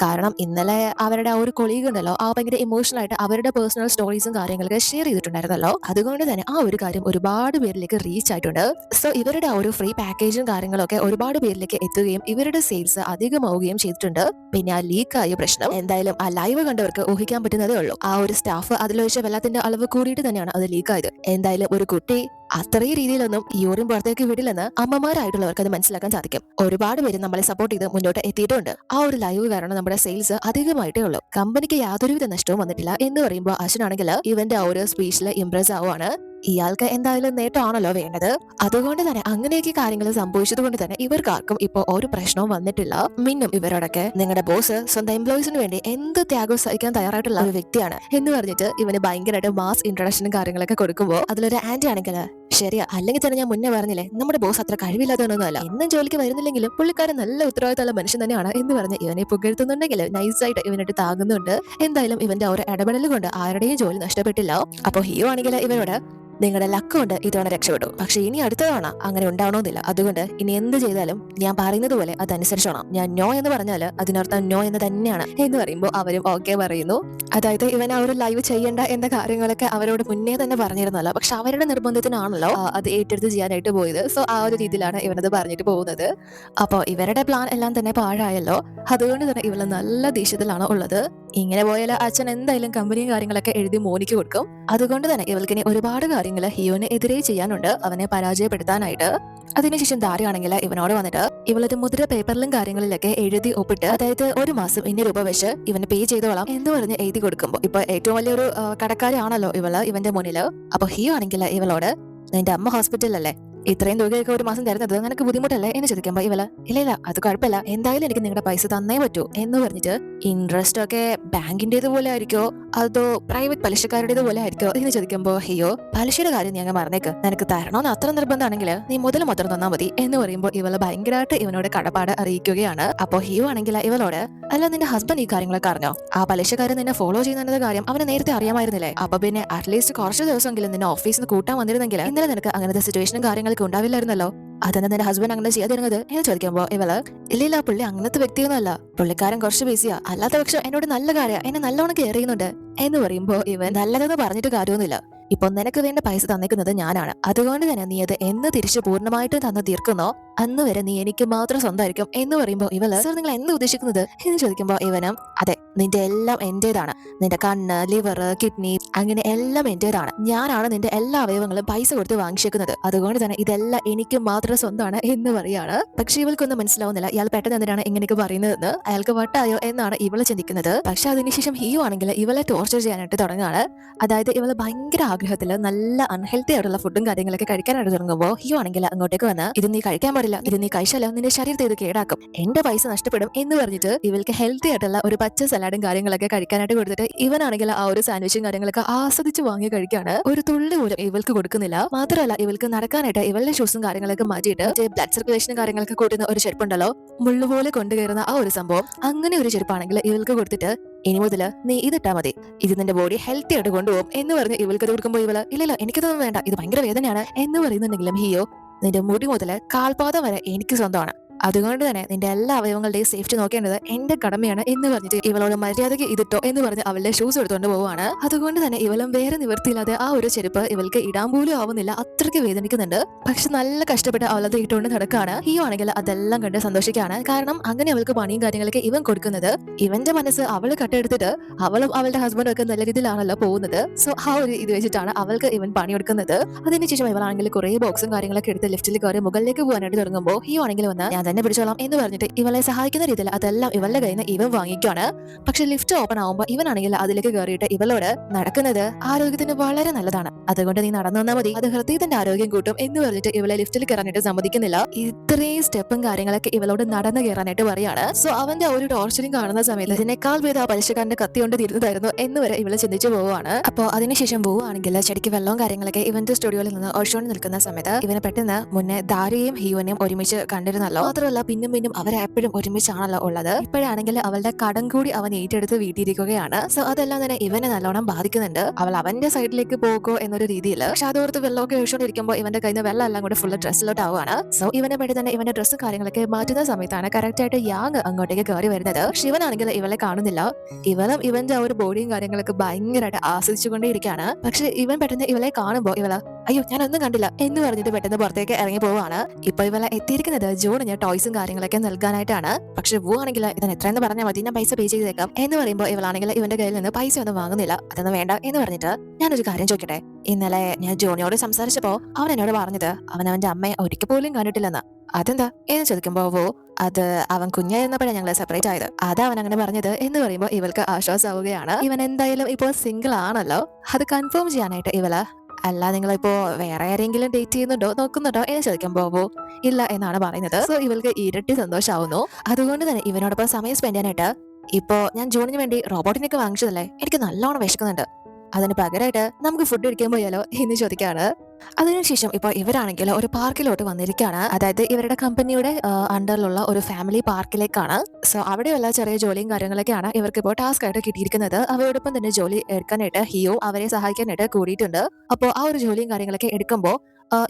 കാരണം ഇന്നലെ അവരുടെ ആ ഒരു കൊളീഗ് ഉണ്ടല്ലോ, ആ ഭയങ്കര ഇമോഷണൽ ആയിട്ട് അവരുടെ പേഴ്സണൽ സ്റ്റോറീസും കാര്യങ്ങളൊക്കെ ഷെയർ ചെയ്തിട്ടുണ്ടായിരുന്നല്ലോ. അതുകൊണ്ട് തന്നെ ആ ഒരു കാര്യം ഒരുപാട് പേരിലേക്ക് റീച്ച് ആയിട്ടുണ്ട്. സോ ഇവരുടെ ആ ഒരു ഫ്രീ പാക്കേജും കാര്യങ്ങളൊക്കെ ഒരുപാട് പേരിലേക്ക് എത്തുകയും ഇവരുടെ സെയിൽസ് അധികമാവുകയും ചെയ്തിട്ടുണ്ട്. പിന്നെ ആ ലീക്കായ പ്രശ്നം എന്തായാലും ആ ലൈവ് കണ്ടവർക്ക് ഊഹിക്കാൻ പറ്റുന്നതേ ഉള്ളൂ. ആ ഒരു സ്റ്റാഫ് അതിലൊഴിച്ച വെള്ളത്തിന്റെ അളവ് കൂടിയിട്ട് തന്നെയാണ് അത് ലീക്കായത്. എന്തായാലും ഒരു കുട്ടി അത്രയും രീതിയിലൊന്നും യൂറിൻ പുറത്തേക്ക് വിടില്ലെന്ന് അമ്മമാരായിട്ടുള്ളവർക്ക് അത് മനസ്സിലാക്കാൻ സാധിക്കും. ഒരുപാട് പേര് നമ്മളെ സപ്പോർട്ട് ചെയ്ത് മുന്നോട്ട് എത്തിയിട്ടുണ്ട്. ആ ഒരു ലൈവ് കാരണം നമ്മുടെ സെയിൽസ് അധികമായിട്ടേ ഉള്ളൂ. കമ്പനിക്ക് യാതൊരുവിധ നഷ്ടവും വന്നിട്ടില്ല എന്ന് പറയുമ്പോൾ അശ്വനാണെങ്കിൽ ഇവന്റെ ആ ഒരു സ്പീച്ചിൽ ഇംപ്രസ് ആവുകയാണ്. ഇയാൾക്ക് എന്തായാലും നേട്ടമാണല്ലോ വേണ്ടത്. അതുകൊണ്ട് തന്നെ അങ്ങനെയൊക്കെ കാര്യങ്ങൾ സംഭവിച്ചത് കൊണ്ട് തന്നെ ഇവർക്കാർക്കും ഇപ്പൊ ഒരു പ്രശ്നവും വന്നിട്ടില്ല. മിന്നും ഇവരോടൊക്കെ നിങ്ങളുടെ ബോസ് സ്വന്തം എംപ്ലോയീസിന് വേണ്ടി എന്ത് ത്യാഗവും സഹിക്കാൻ തയ്യാറായിട്ടുള്ള ഒരു വ്യക്തിയാണ് എന്ന് പറഞ്ഞിട്ട് ഇവന് ഭയങ്കരമായിട്ട് മാസ് ഇൻട്രഡക്ഷനും കാര്യങ്ങളൊക്കെ കൊടുക്കുമ്പോൾ അതിലൊരു ആന്റി ആണെങ്കിൽ ശരിയാ, അല്ലെങ്കിൽ തന്നെ ഞാൻ മുന്നേ പറഞ്ഞില്ലേ നമ്മുടെ ബോസ് അത്ര കഴിവില്ലാത്തതൊന്നുമല്ല, എന്നും ജോലിക്ക് വരുന്നില്ലെങ്കിലും പുള്ളിക്കാരൻ നല്ല ഉത്തരവാദിത്തമുള്ള മനുഷ്യൻ തന്നെയാണ് എന്ന് പറഞ്ഞ് ഇവനെ പുകഴ്ത്തുന്നുണ്ടെങ്കിൽ നൈസായിട്ട് ഇവനായിട്ട് താങ്ങുന്നുണ്ട്. എന്തായാലും ഇവന്റെ ഒരു ഇടപെടൽ കൊണ്ട് ആരുടെയും ജോലി നഷ്ടപ്പെട്ടില്ല. അപ്പൊ ഹിയോ ആണെങ്കിൽ ഇവരോട് നിങ്ങളുടെ ലക്ക് കൊണ്ട് ഇത്തവണ രക്ഷപ്പെട്ടു, പക്ഷെ ഇനി അടുത്ത തവണ അങ്ങനെ ഉണ്ടാവണമെന്നില്ല. അതുകൊണ്ട് ഇനി എന്ത് ചെയ്താലും ഞാൻ പറയുന്നത് പോലെ അതനുസരിച്ചോണം. ഞാൻ നോ എന്ന് പറഞ്ഞാൽ അതിനർത്ഥം നോ എന്ന് തന്നെയാണ് എന്ന് പറയുമ്പോൾ അവരും ഓക്കെ പറയുന്നു. അതായത് ഇവൻ ആ ഒരു ലൈവ് ചെയ്യേണ്ട എന്ന കാര്യങ്ങളൊക്കെ അവരോട് മുന്നേ തന്നെ പറഞ്ഞിരുന്നല്ലോ, പക്ഷെ അവരുടെ നിർബന്ധത്തിനാണല്ലോ അത് ഏറ്റെടുത്ത് ചെയ്യാനായിട്ട് പോയത്. സോ ആ ഒരു രീതിയിലാണ് ഇവനത് പറഞ്ഞിട്ട് പോകുന്നത്. അപ്പോൾ ഇവരുടെ പ്ലാൻ എല്ലാം തന്നെ പാഴായല്ലോ. അതുകൊണ്ട് തന്നെ ഇവള് നല്ല ദേഷ്യത്തിലാണ് ഉള്ളത്. ഇങ്ങനെ പോയാൽ അച്ഛൻ എന്തായാലും കമ്പനിയും കാര്യങ്ങളൊക്കെ എഴുതി മോനിക്ക് കൊടുക്കും. അതുകൊണ്ട് തന്നെ ഇവൾക്കിനി ഒരുപാട് കാര്യങ്ങൾ ഹിയോന് എതിരെ ചെയ്യാനുണ്ട്, അവനെ പരാജയപ്പെടുത്താനായിട്ട്. അതിനുശേഷം ദാരിയാണെങ്കിൽ ഇവനോട് വന്നിട്ട് ഇവളൊരു മുദ്ര പേപ്പറിലും കാര്യങ്ങളിലൊക്കെ എഴുതി ഒപ്പിട്ട്, അതായത് ഒരു മാസം 200 രൂപ വെച്ച് ഇവന് പേ ചെയ്തോളാം എന്ന് പറഞ്ഞ് എഴുതി കൊടുക്കുമ്പോൾ ഇപ്പൊ ഏറ്റവും വലിയൊരു കടക്കാരാണല്ലോ ഇവള് ഇവന്റെ മുന്നില്. അപ്പൊ ഹിയോ ആണെങ്കിൽ ഇവളോട് നിന്റെ അമ്മ ഹോസ്പിറ്റലല്ലേ, ഇത്രയും തുകയൊക്കെ ഒരു മാസം തരുന്നത് നിനക്ക് ബുദ്ധിമുട്ടല്ലേ എന്ന് ചോദിക്കുമ്പോ ഇവള് ഇല്ല അത് കുഴപ്പമില്ല, എന്തായാലും എനിക്ക് നിങ്ങളുടെ പൈസ തന്നേ പറ്റൂ എന്ന് പറഞ്ഞിട്ട് ഇൻട്രസ്റ്റ് ഒക്കെ ബാങ്കിന്റേത് പോലെ ആയിരിക്കോ അതോ പ്രൈവറ്റ് പലിശക്കാരുടേത് പോലെ ആയിരിക്കോ എന്ന് ചോദിക്കുമ്പോ ഹിയോ പലിശയുടെ കാര്യം നീ അങ്ങ് മറന്നേക്ക്, നിനക്ക് തരണോന്ന് അത്ര നിർബന്ധമാണെങ്കിൽ നീ മുതൽ മാത്രം തന്നാ മതി എന്ന് പറയുമ്പോൾ ഇവള് ഭയങ്കരമായിട്ട് ഇവനോട് കടപ്പാട് അറിയിക്കുകയാണ്. അപ്പോ ഹിയോ ആണെങ്കിൽ ഇവളോട് അല്ല നിന്റെ ഹസ്ബൻഡ് ഈ കാര്യങ്ങളൊക്കെ അറിഞ്ഞോ, ആ പലിശക്കാരൻ നിന്നെ ഫോളോ ചെയ്യുന്ന കാര്യം അവന് നേരത്തെ അറിയാമായിരുന്നില്ലേ, അപ്പൊ പിന്നെ അറ്റ്ലീസ്റ്റ് കുറച്ച് ദിവസമെങ്കിലും നിന്നെ ഓഫീസിൽ നിന്ന് കൂട്ടാൻ വന്നിരുന്നെങ്കിൽ ഇന്നലെ നിനക്ക് അങ്ങനത്തെ സിറ്റുവേഷനും കാര്യങ്ങളൊക്കെ ഉണ്ടാവില്ലായിരുന്നല്ലോ, അതെന്നെ നിന്റെ ഹസ്ബൻഡ് അങ്ങനെ ചെയ്യാതിരുന്നത് എന്ന് ചോദിക്കുമ്പോ ഇവള് ഇല്ല പുള്ളി അങ്ങനത്തെ വ്യക്തിയൊന്നുമല്ല, പുള്ളിക്കാരൻ കുറച്ച് ബിസിയാ, അല്ലാത്ത പക്ഷം എന്നോട് നല്ല കാര്യം എന്നെ നല്ലോണം കെയർ ചെയ്യുന്നുണ്ട് എന്ന് പറയുമ്പോ ഇവൻ നല്ലതെന്ന് പറഞ്ഞിട്ട് കാര്യമൊന്നുമില്ല, ഇപ്പൊ നിനക്ക് വേണ്ട പൈസ തന്നേക്കുന്നത് ഞാനാണ്, അതുകൊണ്ട് തന്നെ നീ അത് എന്ന് തിരിച്ച് പൂർണ്ണമായിട്ട് തന്നു തീർക്കുന്നോ അന്ന് വരെ നീ എനിക്ക് മാത്രം സ്വന്തമായിരിക്കും എന്ന് പറയുമ്പോ ഇവള് സർ നിങ്ങൾ എന്താ ഉദ്ദേശിക്കുന്നത് എന്ന് ചോദിക്കുമ്പോ ഇവനും അതെ നിന്റെ എല്ലാം എന്റേതാണ്, നിന്റെ കണ്ണ് ലിവർ കിഡ്നി അങ്ങനെ എല്ലാം എന്റേതാണ്, ഞാനാണ് നിന്റെ എല്ലാ അവയവങ്ങളും പൈസ കൊടുത്ത് വാങ്ങിച്ചേക്കുന്നത്, അതുകൊണ്ട് തന്നെ ഇതെല്ലാം എനിക്ക് മാത്രം സ്വന്തമാണ് എന്ന് പറയാണ്. പക്ഷെ ഇവൾക്കൊന്നും മനസ്സിലാവുന്നില്ല ഇയാൾ പെട്ടെന്ന് എന്തിനാണ് ഇങ്ങനെയൊക്കെ പറയുന്നതെന്ന്, അയാൾക്ക് വട്ടായോ എന്നാണ് ഇവള് ചിന്തിക്കുന്നത്. പക്ഷെ അതിനുശേഷം ഹിയോ ആണെങ്കിൽ ഇവളെ ടോർച്ചർ ചെയ്യാനായിട്ട് തുടങ്ങുകയാണ്. അതായത് ഇവള് ഭയങ്കര ആഗ്രഹത്തില് നല്ല അൺഹെൽത്തി ആയിട്ടുള്ള ഫുഡും കാര്യങ്ങളൊക്കെ കഴിക്കാനായിട്ട് തുടങ്ങുമ്പോൾ ഹിയോ ആണെങ്കിൽ അങ്ങോട്ടേക്ക് വന്ന് ഇത് നീ കഴിക്കാൻ പാടില്ല, ഇത് നീ കഴിച്ചാലോ നിന്റെ ശരീരത്തെ ഇത് കേടാക്കും, എന്റെ പൈസ നഷ്ടപ്പെടും എന്ന് പറഞ്ഞിട്ട് ഇവൾക്ക് ഹെൽത്തി ആയിട്ടുള്ള ഒരു പച്ച സലാഡും കാര്യങ്ങളൊക്കെ കഴിക്കാനായിട്ട് കൊടുത്തിട്ട് ഇവനാണെങ്കിൽ ആ ഒരു സാൻഡ്വിച്ചും കാര്യങ്ങളൊക്കെ ആസ്വദിച്ച് വാങ്ങി കഴിക്കാണ്. ഒരു തുള്ളി പോലും ഇവൾക്ക് കൊടുക്കുന്നില്ല. മാത്രമല്ല ഇവൾക്ക് നടക്കാനായിട്ട് ഇവളുടെ ഷൂസും കാര്യങ്ങളൊക്കെ മാറ്റിയിട്ട് ബ്ലഡ് സർക്കുലേഷനും കാര്യങ്ങളൊക്കെ കൂട്ടുന്ന ഒരു ചെരുപ്പുണ്ടല്ലോ, മുള്ളുപോലെ കൊണ്ടുകയറുന്ന ആ ഒരു സംഭവം, അങ്ങനെ ഒരു ചെരുപ്പാണെങ്കിൽ ഇവൾക്ക് കൊടുത്തിട്ട് ഇനി മുതല് നീ ഇതിട്ടാ മതി, ഇത് നിന്റെ ബോഡി ഹെൽത്തി ആയിട്ട് കൊണ്ടുപോകും എന്ന് പറഞ്ഞ് ഇവൾക്ക് കൊടുക്കുമ്പോൾ ഇവള് ഇല്ല എനിക്കതൊന്നും വേണ്ട, ഇത് ഭയങ്കര വേദനയാണ് എന്ന് പറയുന്നുണ്ടെങ്കിലും ഹിയോ നിന്റെ മുടി മുതല് കാൽപാദം വരെ എനിക്ക് സ്വന്തമാണ്, അതുകൊണ്ട് തന്നെ നിന്റെ എല്ലാ അവയവങ്ങളുടെയും സേഫ്റ്റി നോക്കേണ്ടത് എന്റെ കടമയാണ് എന്ന് പറഞ്ഞിട്ട് ഇവളോട് മര്യാദയ്ക്ക് ഇതിട്ടോ എന്ന് പറഞ്ഞ് അവളുടെ ഷൂസ് എടുത്തുകൊണ്ട് പോവാണ്. അതുകൊണ്ട് തന്നെ ഇവളും വേറെ നിവൃത്തിയില്ലാതെ ആ ഒരു ചെരുപ്പ് ഇവൾക്ക് ഇടാൻ പോലും ആവുന്നില്ല, അത്രയ്ക്ക് വേദനിക്കുന്നുണ്ട്. പക്ഷെ നല്ല കഷ്ടപ്പെട്ട് അവളത് ഇട്ടുകൊണ്ട് നടക്കാണ്. ഹിയോ ആണെങ്കിൽ അതെല്ലാം കണ്ട് സന്തോഷിക്കാണ്. കാരണം അങ്ങനെ അവൾക്ക് പണിയും കാര്യങ്ങളൊക്കെ ഇവൻ കൊടുക്കുന്നത്, ഇവന്റെ മനസ്സ് അവള് കട്ടെടുത്തിട്ട് അവളും അവളുടെ ഹസ്ബൻഡും ഒക്കെ നല്ല രീതിയിലാണല്ലോ പോകുന്നത്. സോ ആ ഒരു ഇത് വെച്ചിട്ടാണ് അവൾക്ക് ഇവൻ പണിയെടുക്കുന്നത്. അതിനുശേഷം ഇവളാണെങ്കിൽ കുറെ ബോക്സും കാര്യങ്ങളൊക്കെ എടുത്ത് ലിഫ്റ്റിൽ കയറി മുകളിലേക്ക് പോകാനായിട്ട് തുടങ്ങുമ്പോൾ ഹിയോ ആണെങ്കിൽ വന്ന് ഞാൻ തന്നെ പിടിച്ചോളാം എന്ന് പറഞ്ഞിട്ട് ഇവളെ സഹായിക്കുന്ന രീതിയിൽ അതെല്ലാം ഇവളുടെ കയ്യിൽ നിന്ന് ഇവൻ വാങ്ങിക്കുകയാണ്. പക്ഷെ ലിഫ്റ്റ് ഓപ്പൺ ആവുമ്പോൾ ഇവനാണെങ്കിൽ അതിലേക്ക് കയറിയിട്ട് ഇവളോട് നടക്കുന്നത് ആരോഗ്യത്തിന് വളരെ നല്ലതാണ്, അതുകൊണ്ട് നീ നടന്നു വന്നാൽ മതി, അത് ഹൃദയത്തിന്റെ ആരോഗ്യം കൂട്ടും എന്ന് പറഞ്ഞിട്ട് ഇവളെ ലിഫ്റ്റിൽ കയറാനായിട്ട് സമ്മതിക്കുന്നില്ല. ഇത് ഇത്രയും സ്റ്റെപ്പും കാര്യങ്ങളൊക്കെ ഇവളോട് നടന്നു കയറാനായിട്ട് പറയാണ്. സോ അവന്റെ ഒരു ടോർച്ചറിങ് കാണുന്ന സമയത്ത് ഇതിനേക്കാൾ ഭേദം ആ പലിശക്കാരന്റെ കത്തി കൊണ്ട് തീരുന്നതായിരുന്നു എന്ന് വരെ ഇവള് ചിന്തിച്ചു പോവുകയാണ്. അപ്പോൾ അതിനുശേഷം പോവുകയാണെങ്കിൽ ചെടിക്ക് വെള്ളവും കാര്യങ്ങളൊക്കെ ഇവന്റെ സ്റ്റുഡിയോയിൽ നിന്ന് ഒഴിച്ചുകൊണ്ട് നിൽക്കുന്ന സമയത്ത് ഇവനെ പെട്ടെന്ന് മുന്നേ ദാരിയെയും ഹിയോനെയും ഒരുമിച്ച് കണ്ടിരുന്നല്ലോ. മാത്രമല്ല പിന്നും പിന്നും അവരെപ്പോഴും ഒരുമിച്ചാണല്ലോ ഉള്ളത്. ഇപ്പോഴാണെങ്കിൽ അവളുടെ കടം കൂടി അവൻ ഏറ്റെടുത്ത് വീട്ടിയിരിക്കുകയാണ്. സോ അതെല്ലാം തന്നെ ഇവനെ നല്ലോണം ബാധിക്കുന്നുണ്ട്. അവൾ അവന്റെ സൈഡിലേക്ക് പോകോ എന്നൊരു രീതിയിൽ. പക്ഷെ അതോർത്ത് വെള്ളമൊക്കെ ഒഴിച്ചുകൊണ്ടിരിക്കുമ്പോൾ ഇവന്റെ കയ്യിൽ നിന്ന് വെള്ളം എല്ലാം കൂടെ ഫുള്ള് ഡ്രസ്സിലോട്ട് ആവുകയാണ്. സോ ഇവനെ പെട്ടെന്ന് തന്നെ ഇവന്റെ ഡ്രസ്സും കാര്യങ്ങളൊക്കെ മാറ്റുന്ന സമയത്താണ് കറക്റ്റ് ആയിട്ട് യാങ് അങ്ങോട്ടേക്ക് കയറി വരുന്നത്. ശിവനാണെങ്കിൽ ഇവളെ കാണുന്നില്ല. ഇവളും ഇവന്റെ ആ ഒരു ബോഡിയും കാര്യങ്ങളൊക്കെ ഭയങ്കരമായിട്ട് ആസ്വദിച്ചുകൊണ്ടേയിരിക്കുകയാണ്. പക്ഷെ ഇവൻ പെട്ടെന്ന് ഇവളെ കാണുമ്പോൾ ഇവള് അയ്യോ ഞാനൊന്നും കണ്ടില്ല എന്ന് പറഞ്ഞിട്ട് പെട്ടെന്ന് പുറത്തേക്ക് ഇറങ്ങി പോവാണ്. ഇപ്പൊ ഇവളെ എത്തിയിരിക്കുന്നത് ജോണിന് ടോയ്സും കാര്യങ്ങളൊക്കെ നൽകാനായിട്ടാണ്. പക്ഷെ വൂ ആണെങ്കിൽ ഇതിന് എത്രയെന്ന് പറഞ്ഞാൽ മതി, ഞാൻ പൈസ പേ ചെയ്തേക്കാം എന്ന് പറയുമ്പോൾ ഇവളാണെങ്കിൽ ഇവന്റെ കയ്യിൽ നിന്ന് പൈസ ഒന്നും വാങ്ങുന്നില്ല. അതൊന്നും വേണ്ട എന്ന് പറഞ്ഞിട്ട് ഞാനൊരു കാര്യം ചോദിക്കട്ടെ, ഇന്നലെ ഞാൻ ജോണിയോട് സംസാരിച്ചപ്പോ അവൻ എന്നോട് പറഞ്ഞത് അവൻ അവന്റെ അമ്മയെ ഒരിക്കൽ പോലും കണ്ടിട്ടില്ലെന്ന്. അതെന്താ എന്ന് ചോദിക്കുമ്പോ വോ അത് അവൻ കുഞ്ഞായിരുന്നപ്പോഴാണ് ഞങ്ങളെ സെപ്പറേറ്റ് ആയത്, അതാ അവൻ അങ്ങനെ പറഞ്ഞത് എന്ന് പറയുമ്പോൾ ഇവൾക്ക് ആശ്വാസമാവുകയാണ്. ഇവൻ എന്തായാലും ഇപ്പോൾ സിംഗിൾ ആണല്ലോ, അത് കൺഫേം ചെയ്യാനായിട്ട് ഇവള് അല്ല നിങ്ങളിപ്പോ വേറെ ആരെങ്കിലും ഡേറ്റ് ചെയ്യുന്നുണ്ടോ നോക്കുന്നുണ്ടോ എന്ന് ചോദിക്കുമ്പോ ഇല്ല എന്നാണ് പറയുന്നത്. സോ ഇവൾക്ക് ഇരട്ടി സന്തോഷമാവുന്നു. അതുകൊണ്ട് തന്നെ ഇവനോടൊപ്പം സമയം സ്പെൻഡ് ചെയ്യാനായിട്ട് ഇപ്പോ ഞാൻ ജോണിന് വേണ്ടി റോബോട്ടിനൊക്കെ വാങ്ങിച്ചതല്ലേ, എനിക്ക് നല്ലോണം വിശക്കുന്നുണ്ട്, അതിന് പകരമായിട്ട് നമുക്ക് ഫുഡ് കഴിക്കാൻ പോയാലോ എന്ന് ചോദിക്കാണ്. അതിനുശേഷം ഇപ്പൊ ഇവരാണെങ്കിൽ ഒരു പാർക്കിലോട്ട് വന്നിരിക്കുകയാണ്. അതായത് ഇവരുടെ കമ്പനിയുടെ അണ്ടറിലുള്ള ഒരു ഫാമിലി പാർക്കിലേക്കാണ്. സോ അവിടെയുള്ള ചെറിയ ജോലിയും കാര്യങ്ങളൊക്കെയാണ് ഇവർക്ക് ഇപ്പോൾ ടാസ്ക് ആയിട്ട് കിട്ടിയിരിക്കുന്നത്. അവരോടൊപ്പം തന്നെ ജോലി എടുക്കാനായിട്ട് ഹിയോ അവരെ സഹായിക്കാനായിട്ട് കൂടിയിട്ടുണ്ട്. അപ്പോൾ ആ ഒരു ജോലിയും കാര്യങ്ങളൊക്കെ എടുക്കുമ്പോൾ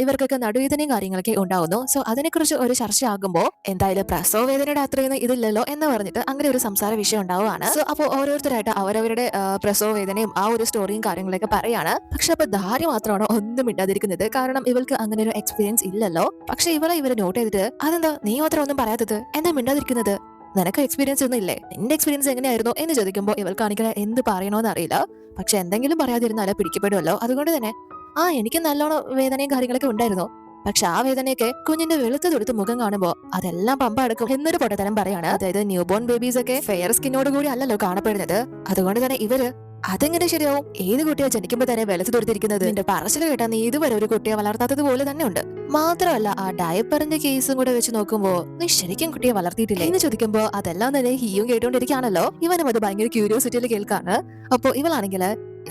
ഇവർക്കൊക്കെ നടുവേദനയും കാര്യങ്ങളൊക്കെ ഉണ്ടാവുന്നു. സോ അതിനെക്കുറിച്ച് ഒരു ചർച്ച ആകുമ്പോൾ എന്തായാലും പ്രസവ വേദനയുടെ അത്രയൊന്നും ഇതില്ലല്ലോ എന്ന് പറഞ്ഞിട്ട് അങ്ങനെ ഒരു സംസാര വിഷയം ഉണ്ടാവുകയാണ്. സോ അപ്പോൾ ഓരോരുത്തരായിട്ട് അവരവരുടെ പ്രസവ വേദനയും ആ ഒരു സ്റ്റോറിയും കാര്യങ്ങളൊക്കെ പറയാണ്. പക്ഷെ അപ്പൊ ധാരി മാത്രമാണ് ഒന്നും ഇണ്ടാതിരിക്കുന്നത്. കാരണം ഇവൾക്ക് അങ്ങനെ ഒരു എക്സ്പീരിയൻസ് ഇല്ലല്ലോ. പക്ഷെ ഇവര് നോട്ട് ചെയ്തിട്ട് അതെന്താ നീ മാത്രം ഒന്നും പറയാത്തത്, എന്താ മിണ്ടാതിരിക്കുന്നത്, നിനക്ക് എക്സ്പീരിയൻസ് ഒന്നും ഇല്ലേ, നിന്റെ എക്സ്പീരിയൻസ് എങ്ങനെയായിരുന്നു എന്ന് ചോദിക്കുമ്പോൾ ഇവൾക്കാണെങ്കിൽ എന്ത് പറയണോന്ന് അറിയില്ല. പക്ഷെ എന്തെങ്കിലും പറയാതിരുന്നാലോ പിടിക്കപ്പെടുമല്ലോ. അതുകൊണ്ട് തന്നെ എനിക്ക് നല്ലോണം വേദനയും കാര്യങ്ങളൊക്കെ ഉണ്ടായിരുന്നു. പക്ഷെ ആ വേദനയൊക്കെ കുഞ്ഞിന്റെ വെളുത്ത തൊടുത്ത് മുഖം കാണുമ്പോ അതെല്ലാം പമ്പ അടക്കും എന്നൊരു പൊട്ടത്തരം പറയാണ്. അതായത് ന്യൂ ബോൺ ബേബീസ് ഒക്കെ ഫെയർ സ്കിന്നോട് കൂടി അല്ലല്ലോ കാണപ്പെടുന്നത്. അതുകൊണ്ട് തന്നെ ഇവര് അതെങ്ങനെ ശരിയാവും, ഏത് കുട്ടിയെ ജനിക്കുമ്പോ തന്നെ വെളുത്ത് തൊടുത്തിരിക്കുന്നത്, നിന്റെ പറച്ചില് കേട്ടാ നീ ഇതുവരെ ഒരു കുട്ടിയെ വളർത്താത്തത് പോലെ തന്നെ ഉണ്ട്. മാത്രമല്ല ആ ഡയപ്പറിന്റെ കേസും കൂടെ വെച്ച് നോക്കുമ്പോ നീ ശരിക്കും കുട്ടിയെ വളർത്തിയിട്ടില്ലേ എന്ന് ചോദിക്കുമ്പോ അതെല്ലാം തന്നെ ഹിയും കേട്ടോണ്ടിരിക്കുകയാണല്ലോ. ഇവനും അത് ഭയങ്കര ക്യൂരിയോസിറ്റിയിൽ കേൾക്കാണ്. അപ്പൊ ഇവളാണെങ്കിൽ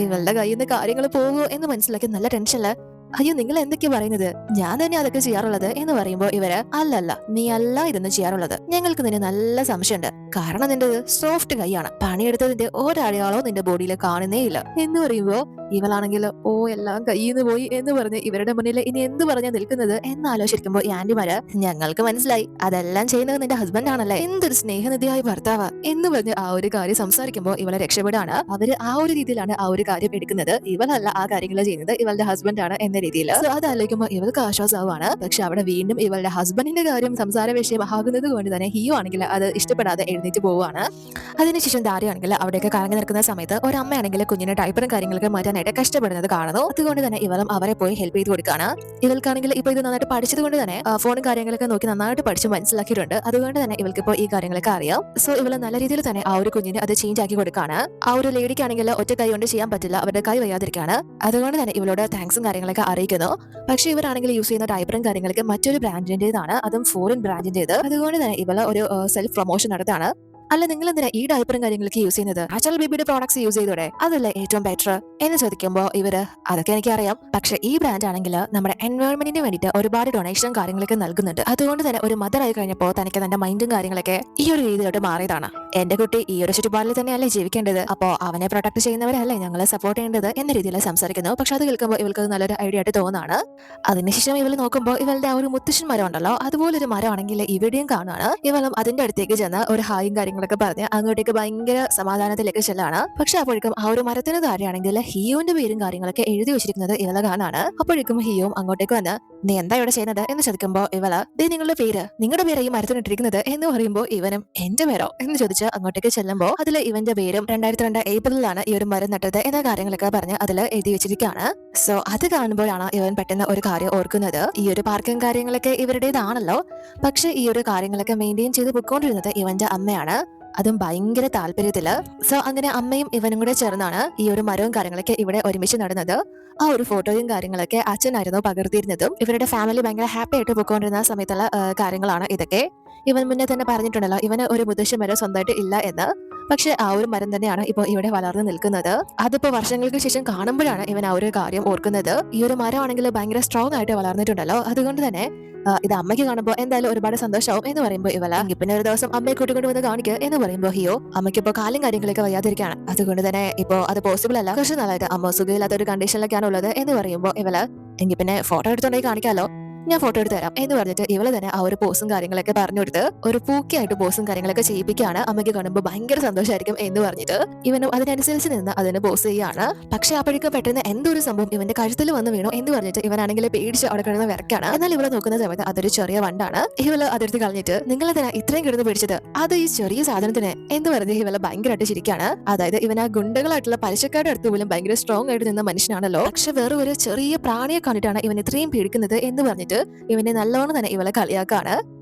ഇവളുടെ കയ്യിൽ നിന്ന് കാര്യങ്ങൾ പോകുമോ എന്ന് മനസ്സിലാക്കി നല്ല ടെൻഷനില് അയ്യോ നിങ്ങൾ എന്തൊക്കെയാ പറയുന്നത്, ഞാൻ തന്നെ അതൊക്കെ ചെയ്യാറുള്ളത് എന്ന് പറയുമ്പോ ഇവര് അല്ലല്ല നീ അല്ല ഇതൊന്നും ചെയ്യാറുള്ളത്, ഞങ്ങൾക്ക് നിന്നെ നല്ല സംശയമുണ്ട്, കാരണം നിന്റെ സോഫ്റ്റ് കൈയാണ്, പണിയെടുത്തതിന്റെ ഒരടയാളോ നിന്റെ ബോഡിയിൽ കാണുന്നേ ഇല്ല എന്ന് പറയുമ്പോ ഇവളാണെങ്കിൽ എല്ലാം കയ്യിന്ന് പോയി എന്ന് പറഞ്ഞ് ഇവരുടെ മുന്നിൽ ഇനി എന്ത് പറഞ്ഞാ നിൽക്കുന്നത് എന്നാലോചിക്കുമ്പോ ഈ ആന്റിമാര് ഞങ്ങൾക്ക് മനസ്സിലായി അതെല്ലാം ചെയ്യുന്നത് നിന്റെ ഹസ്ബൻഡ് ആണല്ലേ, എന്തൊരു സ്നേഹനിധിയായ ഭർത്താവ് എന്ന് പറഞ്ഞ് ആ ഒരു കാര്യം സംസാരിക്കുമ്പോൾ ഇവളെ രക്ഷപ്പെടാണ്. അവര് ആ ഒരു രീതിയിലാണ് ആ ഒരു കാര്യം എടുക്കുന്നത്. ഇവളല്ല ആ കാര്യങ്ങൾ ചെയ്യുന്നത്, ഇവളുടെ ഹസ്ബൻഡ് ആണ് എന്ന രീതിയിൽ. അതാലോചിക്കുമ്പോൾ ഇവൾക്ക് ആശ്വാസമാവാണ്. പക്ഷെ അവിടെ വീണ്ടും ഇവളുടെ ഹസ്ബൻഡിന്റെ കാര്യം സംസാര വിഷയമാകുന്നത് കൊണ്ട് തന്നെ ഹിയോ ആണെങ്കിൽ അത് ഇഷ്ടപ്പെടാതെ എഴുന്നേറ്റ് പോവുകയാണ്. അതിനുശേഷം ദാരിയാണെങ്കിൽ അവിടെയൊക്കെ കറങ്ങി നിൽക്കുന്ന സമയത്ത് ഒരമ്മയാണെങ്കിൽ കുഞ്ഞിന്റെ ടൈപ്പറും കാര്യങ്ങളൊക്കെ മാറ്റാനായിട്ട് കഷ്ടപ്പെടുന്നത് കാണുന്നു. അതുകൊണ്ട് തന്നെ ഇവളും അവരെ പോയി ഹെൽപ്പ് ചെയ്ത് കൊടുക്കുകയാണ്. ഇവൾക്കാണെങ്കിൽ ഇപ്പൊ ഇത് നന്നായിട്ട് പഠിച്ചത് കൊണ്ട് തന്നെ ഫോണും കാര്യങ്ങളൊക്കെ നോക്കി നന്നായിട്ട് പഠിച്ച് മനസ്സിലാക്കിയിട്ടുണ്ട്. അതുകൊണ്ട് തന്നെ ഇവൾക്ക് ഇപ്പോൾ ഈ കാര്യങ്ങളൊക്കെ അറിയാം. സോ ഇവള് നല്ല രീതിയിൽ തന്നെ ആ ഒരു കുഞ്ഞിന് അത് ചേഞ്ച് ആക്കി കൊടുക്കുകയാണ്. ആ ഒരു ലേഡിക്കാണെങ്കിൽ ഒറ്റ കൈ കൊണ്ട് ചെയ്യാൻ പറ്റില്ല, അവരുടെ കൈ വയ്യാതിരിക്കുകയാണ്. അതുകൊണ്ട് തന്നെ ഇവളോട് താങ്ക്സും കാര്യങ്ങളൊക്കെ അറിയിക്കുന്നു. പക്ഷെ ഇവരാണെങ്കിൽ യൂസ് ചെയ്യുന്ന ടൈപ്പറും കാര്യങ്ങളൊക്കെ മറ്റൊരു ബ്രാൻഡിന്റേതാണ്, അതും ഫോറിൻ ബ്രാൻഡിന്റേത്. അതുകൊണ്ട് തന്നെ ഇവള് ഒരു സെൽഫ് പ്രൊമോഷൻ നടത്താണ്. അല്ല നിങ്ങൾ എന്തിനാ ഈ ഡയപ്പറും കാര്യങ്ങളൊക്കെ യൂസ് ചെയ്യുന്നത്, നാച്ചുറൽ ബേബിയുടെ പ്രോഡക്ട്സ് യൂസ് ചെയ്തോടെ, അതല്ലേ ഏറ്റവും ബെറ്റർ എന്ന് ചോദിക്കുമ്പോൾ ഇവര് അതൊക്കെ എനിക്കറിയാം, പക്ഷെ ഈ ബ്രാൻഡ് ആണെങ്കിൽ നമ്മുടെ എൻവയോൺമെന്റിന് വേണ്ടിയിട്ട് ഒരുപാട് ഡൊണേഷനും കാര്യങ്ങളൊക്കെ നൽകുന്നുണ്ട്. അതുകൊണ്ട് തന്നെ ഒരു മദർ ആയി കഴിഞ്ഞപ്പോൾ തനിക്ക് തന്റെ മൈൻഡും കാര്യങ്ങളൊക്കെ ഈ ഒരു രീതിയിലോട്ട് മാറിയതാണ്. എന്റെ കുട്ടി ഈ ഒരു ചുറ്റുപാടിൽ തന്നെയല്ലേ ജീവിക്കേണ്ടത്, അപ്പോ അവനെ പ്രൊട്ടക്ട് ചെയ്യുന്നവരല്ലേ ഞങ്ങളെ സപ്പോർട്ട് ചെയ്യേണ്ടത് എന്ന രീതിയിൽ സംസാരിക്കുന്നു. പക്ഷെ അത് കേൾക്കുമ്പോൾ ഇവൾക്ക് നല്ലൊരു ഐഡിയ ആയിട്ട് തോന്നാണ്. അതിനുശേഷം ഇവൾ നോക്കുമ്പോൾ ഇവളുടെ ആ ഒരു മുത്തശ്ശൻ മരം ഉണ്ടല്ലോ, അതുപോലൊരു മരമാണെങ്കിൽ ഇവിടെയും കാണുകയാണ്. ഇവളും അതിന്റെ അടുത്തേക്ക് ചെന്ന് ഒരു ഹായും കാര്യങ്ങളൊക്കെ പറഞ്ഞ് അങ്ങോട്ടേക്ക് ഭയങ്കര സമാധാനത്തിലേക്ക് ചെല്ലാണ്. പക്ഷെ അപ്പോഴേക്കും ആ ഒരു മരത്തിന് താഴെയാണെങ്കിൽ ഹിയോന്റെ പേരും കാര്യങ്ങളൊക്കെ എഴുതി വെച്ചിരിക്കുന്നത് ഇവളെ കാണാണ്. അപ്പോഴേക്കും ഹിയോം അങ്ങോട്ടേക്ക് വന്ന് നീ എന്താ ഇവിടെ ചെയ്യുന്നത് എന്ന് ചോദിക്കുമ്പോൾ ഇവള് ദേ നിങ്ങളുടെ പേര് ഈ മരത്തിനിട്ടിരിക്കുന്നത് എന്ന് പറയുമ്പോൾ ഇവനും എന്റെ പേരോ എന്ന് ചോദിച്ച് അങ്ങോട്ടേക്ക് ചെല്ലുമ്പോൾ അതിൽ ഇവന്റെ പേരും 2002 ഏപ്രിലാണ് ഈ ഒരു മരം നട്ടത് എന്ന കാര്യങ്ങളൊക്കെ പറഞ്ഞ് അതിൽ എഴുതി വെച്ചിരിക്കുകയാണ്. സോ അത് കാണുമ്പോഴാണ് ഇവൻ പെട്ടെന്ന് ഒരു കാര്യം ഓർക്കുന്നത്, ഈ ഒരു പാർക്കും കാര്യങ്ങളൊക്കെ ഇവരുടേതാണല്ലോ, പക്ഷെ ഈ ഒരു കാര്യങ്ങളൊക്കെ മെയിൻറ്റെയിൻ ചെയ്ത് പൊയ്ക്കൊണ്ടിരുന്നത് ഇവന്റെ അമ്മയാണ്. അതും ഭയങ്കര താല്പര്യത്തില്. സോ അങ്ങനെ അമ്മയും ഇവനും കൂടെ ചേർന്നാണ് ഈ ഒരു മരവും കാര്യങ്ങളൊക്കെ ഇവിടെ ഒരുമിച്ച് നടന്നത്. ആ ഒരു ഫോട്ടോയും കാര്യങ്ങളൊക്കെ അച്ഛനായിരുന്നു പകർത്തിയിരുന്നതും. ഇവരുടെ ഫാമിലി ഭയങ്കര ഹാപ്പി ആയിട്ട് പോയിക്കൊണ്ടിരുന്ന സമയത്തുള്ള കാര്യങ്ങളാണ് ഇതൊക്കെ. ഇവൻ മുന്നേ തന്നെ പറഞ്ഞിട്ടുണ്ടല്ലോ ഇവന് ഒരു മുത്തശ്ശി മരം സ്വന്തമായിട്ട് ഇല്ല എന്ന്. പക്ഷെ ആ ഒരു മരം തന്നെയാണ് ഇപ്പോൾ ഇവിടെ വളർന്നു നിൽക്കുന്നത്. അതിപ്പോ വർഷങ്ങൾക്ക് ശേഷം കാണുമ്പോഴാണ് ഇവൻ ആ ഒരു കാര്യം ഓർക്കുന്നത്. ഈ ഒരു മരമാണെങ്കിൽ ഭയങ്കര സ്ട്രോങ് ആയിട്ട് വളർന്നിട്ടുണ്ടല്ലോ, അതുകൊണ്ട് തന്നെ ഇത് അമ്മയ്ക്ക് കാണുമ്പോൾ എന്തായാലും ഒരുപാട് സന്തോഷമാവും എന്ന് പറയുമ്പോൾ ഇവല പിന്നെ ഒരു ദിവസം അമ്മയെ കൂട്ടിക്കൊണ്ട് വന്ന് കാണിക്കുക എന്ന് പറയുമ്പോൾ ഹിയോ അമ്മയ്ക്ക് ഇപ്പോൾ കാലും കാര്യങ്ങളൊക്കെ വയ്യാതിരിക്കുകയാണ്. അതുകൊണ്ട് തന്നെ ഇപ്പോൾ അത് പോസിബിൾ അല്ല, കുറച്ച് നാളായിട്ട് അമ്മ സുഖമില്ലാത്ത ഒരു കണ്ടീഷനിലൊക്കെയാണ് ഉള്ളത് എന്ന് പറയുമ്പോൾ ഇവല എങ്കിൽ പിന്നെ ഫോട്ടോ എടുത്തുണ്ടെങ്കിൽ കാണിക്കാലോ, ഞാൻ ഫോട്ടോ എടുത്ത് തരാം എന്ന് പറഞ്ഞിട്ട് ഇവള് തന്നെ ആ ഒരു പോസും കാര്യങ്ങളൊക്കെ പറഞ്ഞു കൊടുത്ത് ഒരു പൂക്കിയായിട്ട് പോസും കാര്യങ്ങളൊക്കെ ചെയ്യിപ്പിക്കുകയാണ്. അമ്മയ്ക്ക് കാണുമ്പോൾ ഭയങ്കര സന്തോഷമായിരിക്കും എന്ന് പറഞ്ഞിട്ട് ഇവനും അതിനനുസരിച്ച് നിന്ന് അതിന് പോസ് ചെയ്യാണ്. പക്ഷെ അപ്പോഴേക്കും പെട്ടെന്ന് എന്തൊരു സംഭവം ഇവന്റെ കഴുത്തിൽ വന്ന് വീണു എന്ന് പറഞ്ഞിട്ട് ഇവനാണെങ്കിൽ പേടിച്ച് അവിടെ കിടന്ന് വിറക്കാണ്. എന്നാൽ ഇവളെ നോക്കുന്ന സമയത്ത് അതൊരു ചെറിയ വണ്ടാണ്. ഇവള് അതെടുത്ത് കളഞ്ഞിട്ട് നിങ്ങൾ തന്നെ ഇത്രയും കിടന്ന് പേടിച്ചത് അത് ഈ ചെറിയ സാധനത്തിന് എന്ന് പറഞ്ഞ് ഇവളെ ഭയങ്കരമായിട്ട് ചിരിക്കാണ്. അതായത് ഇവൻ ആ ഗുണ്ടകളായിട്ടുള്ള പലിശക്കാരുടെ അടുത്ത് പോലും ഭയങ്കര സ്ട്രോങ് ആയിട്ട് നിന്ന മനുഷ്യനാണല്ലോ, പക്ഷെ വേറെ ഒരു ചെറിയ പ്രാണിയെ കണ്ടിട്ടാണ് ഇവൻ ഇത്രയും പേടിക്കുന്നത് എന്ന് പറഞ്ഞിട്ട് ഇവനെ നല്ലോണം തന്നെ ഇവളെ കളിയാക്കാണ്.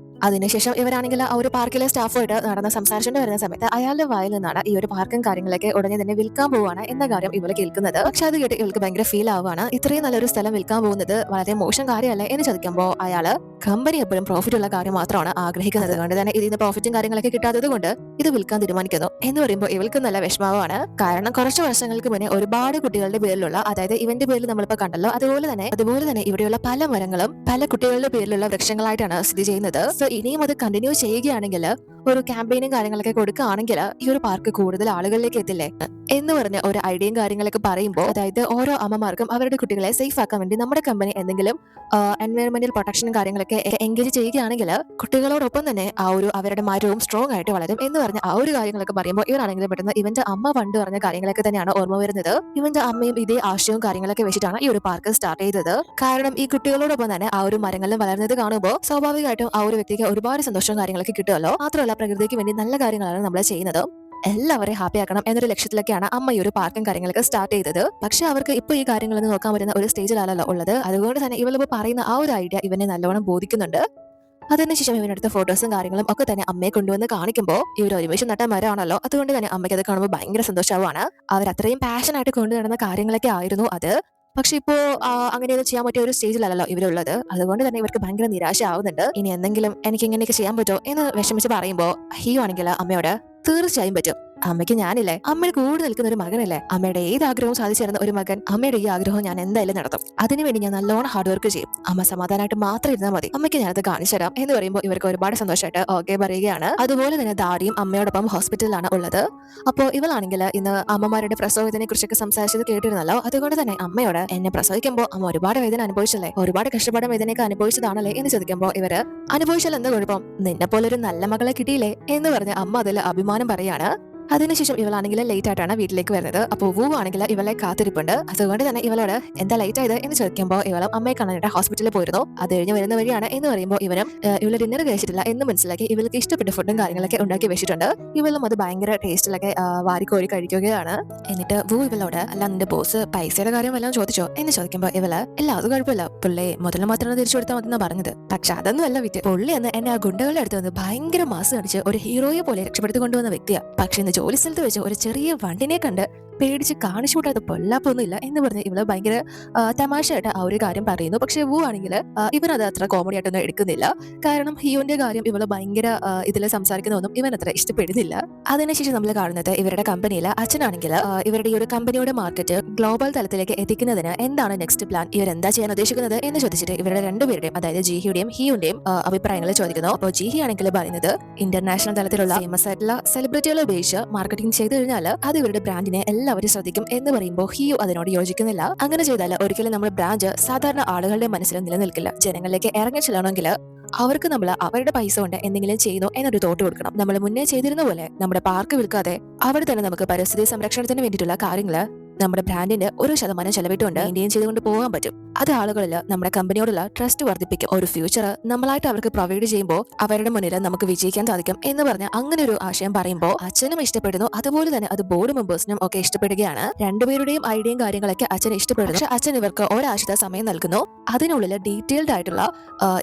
അതിനുശേഷം ഇവരാണെങ്കിൽ ആ ഒരു പാർക്കിലെ സ്റ്റാഫുമായിട്ട് നടന്ന് സംസാരിച്ചുകൊണ്ട് വരുന്ന സമയത്ത് അയാളുടെ വായിൽ നിന്നാണ് ഈ ഒരു പാർക്കും കാര്യങ്ങളൊക്കെ ഉടനെ തന്നെ വിൽക്കാൻ പോവാണ് എന്ന കാര്യം ഇവള് കേൾക്കുന്നത്. പക്ഷെ അത് കേട്ട് ഇവൾക്ക് ഭയങ്കര ഫീൽ ആവുകയാണ്. ഇത്രയും നല്ലൊരു സ്ഥലം വിൽക്കാൻ പോകുന്നത് വളരെ മോശം കാര്യമല്ലേ എന്ന് ചോദിക്കുമ്പോൾ അയാള് കമ്പനി എപ്പോഴും പ്രോഫിറ്റ് ഉള്ള കാര്യം മാത്രമാണ് ആഗ്രഹിക്കുന്നത്, അതുകൊണ്ട് തന്നെ ഇതിന് പ്രോഫിറ്റും കാര്യങ്ങളൊക്കെ കിട്ടാത്തത് കൊണ്ട് ഇത് വിൽക്കാൻ തീരുമാനിക്കുന്നു എന്ന് പറയുമ്പോൾ ഇവൾക്ക് നല്ല വിഷമമാണ്. കാരണം കുറച്ച് വർഷങ്ങൾക്ക് മുന്നേ ഒരുപാട് കുട്ടികളുടെ പേരിലുള്ള, അതായത് ഇവന്റെ പേരിൽ നമ്മളിപ്പോ കണ്ടല്ലോ, അതുപോലെ തന്നെ ഇവിടെയുള്ള പല മരങ്ങളും പല കുട്ടികളുടെ പേരിലുള്ള വൃക്ഷങ്ങളായിട്ടാണ് സ്ഥിതി ചെയ്യുന്നത്. സോ ഇനിയും അത് കണ്ടിന്യൂ ചെയ്യുകയാണെങ്കിൽ ഒരു ക്യാമ്പയിനും കാര്യങ്ങളൊക്കെ കൊടുക്കുകയാണെങ്കിൽ ഈ ഒരു പാർക്ക് കൂടുതൽ ആളുകളിലേക്ക് എത്തില്ലേ എന്ന് പറഞ്ഞ ഒരു ഐഡിയയും കാര്യങ്ങളൊക്കെ പറയുമ്പോൾ, അതായത് ഓരോ അമ്മമാർക്കും അവരുടെ കുട്ടികളെ സേഫ് ആക്കാൻ വേണ്ടി നമ്മുടെ കമ്പനി എന്തെങ്കിലും എൻവയോൺമെന്റൽ പ്രൊട്ടക്ഷനും കാര്യങ്ങളൊക്കെ എൻഗേജ് ചെയ്യുകയാണെങ്കിൽ കുട്ടികളോടൊപ്പം തന്നെ ആ ഒരു അവരുടെ മരവും സ്ട്രോങ് ആയിട്ട് വളരും എന്ന് പറഞ്ഞ ആ ഒരു കാര്യങ്ങളൊക്കെ പറയുമ്പോൾ ഇവരാണെങ്കിലും പെട്ടെന്ന് ഇവന്റെ അമ്മ പണ്ട് പറഞ്ഞ കാര്യങ്ങളൊക്കെ തന്നെയാണ് ഓർമ്മ വരുന്നത്. ഇവന്റെ അമ്മയും ഇതേ ആശയവും കാര്യങ്ങളൊക്കെ വെച്ചിട്ടാണ് ഈ ഒരു പാർക്ക് സ്റ്റാർട്ട് ചെയ്തത്. കാരണം ഈ കുട്ടികളോടൊപ്പം തന്നെ ആ ഒരു മരങ്ങളിൽ വളരുന്നത് കാണുമ്പോൾ സ്വാഭാവികമായിട്ടും ആ ഒരു വ്യക്തിക്ക് ഒരുപാട് സന്തോഷവും കാര്യങ്ങളൊക്കെ കിട്ടുമല്ലോ. മാത്രമല്ല പ്രകൃതിക്ക് വേണ്ടി നല്ല കാര്യങ്ങളാണ് നമ്മൾ ചെയ്യുന്നത്. എല്ലാവരെയും ഹാപ്പി ആക്കണം എന്നൊരു ലക്ഷ്യത്തിലൊക്കെയാണ് അമ്മ ഈ ഒരു പാർക്കും കാര്യങ്ങളൊക്കെ സ്റ്റാർട്ട് ചെയ്തത്. പക്ഷെ അവർക്ക് ഇപ്പൊ ഈ കാര്യങ്ങളൊന്നും നോക്കാൻ പറ്റുന്ന ഒരു സ്റ്റേജിലല്ലോ ഉള്ളത്. അതുകൊണ്ട് തന്നെ ഇവളിപ്പോ പറയുന്ന ആ ഒരു ഐഡിയ ഇവനെ നല്ലോണം ബോധിക്കുന്നുണ്ട്. അതിനുശേഷം ഇവനെടുത്ത ഫോട്ടോസും കാര്യങ്ങളും ഒക്കെ തന്നെ അമ്മയെ കൊണ്ടുവന്ന് കാണിക്കുമ്പോൾ ഇവർ ഒരുമിച്ച് നട്ട മരമാണല്ലോ, അതുകൊണ്ട് തന്നെ അമ്മയ്ക്ക് അത് കാണുമ്പോൾ ഭയങ്കര സന്തോഷമാണ്. അവർ അത്രയും പാഷനായിട്ട് കൊണ്ടു നടന്ന കാര്യങ്ങളൊക്കെ ആയിരുന്നു അത്. പക്ഷെ ഇപ്പോ അങ്ങനെയൊന്നും ചെയ്യാൻ പറ്റിയ ഒരു സ്റ്റേജിലല്ലോ ഇവരുള്ളത്. അതുകൊണ്ട് തന്നെ ഇവർക്ക് ഭയങ്കര നിരാശ ആവുന്നുണ്ട്. ഇനി എന്തെങ്കിലും എനിക്ക് ഇങ്ങനെയൊക്കെ ചെയ്യാൻ പറ്റുമോ എന്ന് വിഷമിച്ച് പറയുമ്പോൾ ഹിയോ ആണെങ്കിൽ അമ്മയോട് തീർച്ചയായും പറ്റും, അമ്മയ്ക്ക് ഞാനില്ലേ, അമ്മയുടെ കൂടെ നിൽക്കുന്ന ഒരു മകനല്ലേ, അമ്മയുടെ ഏത് ആഗ്രഹവും സാധിച്ചിരുന്ന ഒരു മകൻ, അമ്മയുടെ ഈ ആഗ്രഹം ഞാൻ എന്തായാലും നടത്തും. അതിനുവേണ്ടി ഞാൻ നല്ലോണം ഹാർഡ് വർക്ക് ചെയ്യും. അമ്മ സമാധാനമായിട്ട് മാത്രം ഇരുന്നാൽ മതി, അമ്മയ്ക്ക് ഞാനത് കാണിച്ചു തരാം എന്ന് പറയുമ്പോൾ ഇവർക്ക് ഒരുപാട് സന്തോഷമായിട്ട് ഓക്കെ പറയുകയാണ്. അതുപോലെ തന്നെ ദാഡിയും അമ്മയോടൊപ്പം ഹോസ്പിറ്റലിലാണ് ഉള്ളത്. അപ്പോൾ ഇവളാണെങ്കിൽ ഇന്ന് അമ്മമാരുടെ പ്രസവത്തിനെ കുറിച്ചൊക്കെ സംസാരിച്ചത് കേട്ടിരുന്നല്ലോ. അതുകൊണ്ട് തന്നെ അമ്മയോട് എന്നെ പ്രസവിക്കുമ്പോൾ അമ്മ ഒരുപാട് വേദന അനുഭവിച്ചല്ലേ, ഒരുപാട് കഷ്ടപ്പാടും വേദനയൊക്കെ അനുഭവിച്ചതാണല്ലേ എന്ന് ചോദിക്കുമ്പോൾ ഇവര് അനുഭവിച്ചാൽ എന്താ കുഴപ്പം, നിന്നെ പോലൊരു നല്ല മകളെ കിട്ടിയില്ലേ എന്ന് പറഞ്ഞ് അമ്മ അതിൽ അഭിമാനം പറയാണ്. അതിനുശേഷം ഇവളാണെങ്കിൽ ലേറ്റ് ആയിട്ടാണ് വീട്ടിലേക്ക് വരുന്നത്. അപ്പോൾ വൂ ആണെങ്കിൽ ഇവളെ കാത്തിരിപ്പുണ്ട്. അതുകൊണ്ട് തന്നെ ഇവളോട് എന്താ ലേറ്റ് ആയത് എന്ന് ചോദിക്കുമ്പോൾ ഇവളും അമ്മയെ കാണാനായിട്ട് ഹോസ്പിറ്റലിൽ പോയിരുന്നു, അത് കഴിഞ്ഞ് വരുന്ന വഴിയാണ് എന്ന് പറയുമ്പോൾ ഇവനും ഇവള് ഡിന്നർ കഴിച്ചിട്ടില്ല എന്ന് മനസ്സിലാക്കി ഇവൾക്ക് ഇഷ്ടപ്പെട്ട ഫുഡും കാര്യങ്ങളൊക്കെ ഉണ്ടാക്കി വെച്ചിട്ടുണ്ട്. ഇവളും അത് ഭയങ്കര ടേസ്റ്റിലൊക്കെ വാരിക്കോരി കഴിക്കുകയാണ്. എന്നിട്ട് വൂ ഇവളോട് അല്ല നിന്റെ ബോസ് പൈസയുടെ കാര്യം എല്ലാം ചോദിച്ചോ എന്ന് ചോദിക്കുമ്പോൾ ഇവള് ഇല്ല അത് കുഴപ്പമില്ല, പുള്ളി മുതൽ മാത്രമാണ് തിരിച്ചു കൊടുത്താൽ മതി എന്നാ പറഞ്ഞത്. പക്ഷെ അതൊന്നും അല്ല വിറ്റ്, പുള്ളി എന്ന് എന്നെ ആ ഗുണ്ടകളുടെ അടുത്ത് വന്ന് ഭയങ്കര മാസം അടിച്ച് ഒരു ഹീറോയെ പോലെ രക്ഷപ്പെടുത്തി കൊണ്ടുവന്ന വ്യക്തിയാണ്. പക്ഷെ ജോലി സ്ഥലത്ത് വെച്ച് ഒരു ചെറിയ വണ്ടിനെ കണ്ട് പേടിച്ച് കാണിച്ചു കൂട്ടാത്ത പൊല്ലാപ്പൊന്നുമില്ല എന്ന് പറഞ്ഞ് ഇവള് ഭയങ്കര തമാശയായിട്ട് ആ ഒരു കാര്യം പറയുന്നു. പക്ഷെ വൂ ആണെങ്കിൽ ഇവനത് അത്ര കോമഡി ആയിട്ടൊന്നും എടുക്കുന്നില്ല. കാരണം ഹിയോന്റെ കാര്യം ഇവള് ഭയങ്കര ഇതിൽ സംസാരിക്കുന്നതൊന്നും ഇവൻ അത്ര ഇഷ്ടപ്പെടുന്നില്ല. അതിനുശേഷം നമ്മൾ കാണുന്നത് ഇവരുടെ കമ്പനിയിൽ അച്ഛനാണെങ്കിൽ ഇവരുടെ ഈ ഒരു കമ്പനിയുടെ മാർക്കറ്റ് ഗ്ലോബൽ തലത്തിലേക്ക് എത്തിക്കുന്നതിന് എന്താണ് നെക്സ്റ്റ് പ്ലാൻ, ഇവരെന്താ ചെയ്യാൻ ഉദ്ദേശിക്കുന്നത് എന്ന് ചോദിച്ചിട്ട് ഇവരുടെ രണ്ടുപേരുടെയും, അതായത് ജിഹിയുടെയും ഹിയുടെയും അഭിപ്രായങ്ങൾ ചോദിക്കുന്നു. അപ്പോൾ ജിഹി ആണെങ്കിൽ പറയുന്നത് ഇന്റർനാഷണൽ തലത്തിലുള്ള ഫേമസ് ആയിട്ടുള്ള സെലിബ്രിറ്റികളെ ഉപയോഗിച്ച് മാർക്കറ്റിംഗ് ചെയ്തു കഴിഞ്ഞാൽ അത് ഇവരുടെ ബ്രാൻഡിനെ എല്ലാവരും ശ്രദ്ധിക്കും എന്ന് പറയുമ്പോൾ ഹിയു അതിനോട് യോജിക്കുന്നില്ല. അങ്ങനെ ചെയ്താൽ ഒരിക്കലും നമ്മുടെ ബ്രാൻഡ് സാധാരണ ആളുകളുടെ മനസ്സിൽ നിലനിൽക്കില്ല. ജനങ്ങളിലേക്ക് ഇറങ്ങി ചെല്ലണമെങ്കിൽ അവർക്ക് നമ്മൾ അവരുടെ പൈസ കൊണ്ട് എന്തെങ്കിലും ചെയ്യുന്നു എന്നൊരു തോട്ട് കൊടുക്കണം. നമ്മൾ മുന്നേ ചെയ്തിരുന്ന പോലെ നമ്മുടെ പാർക്ക് വിൽക്കാതെ അവിടെ തന്നെ നമുക്ക് പരിസ്ഥിതി സംരക്ഷണത്തിന് വേണ്ടിയിട്ടുള്ള കാര്യങ്ങൾ നമ്മുടെ ബ്രാൻഡിന്റെ 1% ചെലവിട്ടുകൊണ്ട് മെയിൻറ്റെയിൻ ചെയ്തുകൊണ്ട് പോകാൻ പറ്റും. അത് ആളുകളിൽ നമ്മുടെ കമ്പനിയോടുള്ള ട്രസ്റ്റ് വർദ്ധിപ്പിക്കും. ഒരു ഫ്യൂച്ചർ നമ്മളായിട്ട് അവർക്ക് പ്രൊവൈഡ് ചെയ്യുമ്പോൾ അവരുടെ മുന്നിൽ നമുക്ക് വിജയിക്കാൻ സാധിക്കും എന്ന് പറഞ്ഞ അങ്ങനെ ഒരു ആശയം പറയുമ്പോൾ അച്ഛനും ഇഷ്ടപ്പെടുന്നു. അതുപോലെ തന്നെ അത് ബോർഡ് മെമ്പേഴ്സിനും ഒക്കെ ഇഷ്ടപ്പെടുകയാണ്. രണ്ടുപേരുടെയും ഐഡിയയും കാര്യങ്ങളൊക്കെ അച്ഛൻ ഇഷ്ടപ്പെടുന്നു. പക്ഷെ അച്ഛൻ ഇവർക്ക് ഒരാഴ്ചത്തെ സമയം നൽകുന്നു. അതിനുള്ളിൽ ഡീറ്റെയിൽഡ് ആയിട്ടുള്ള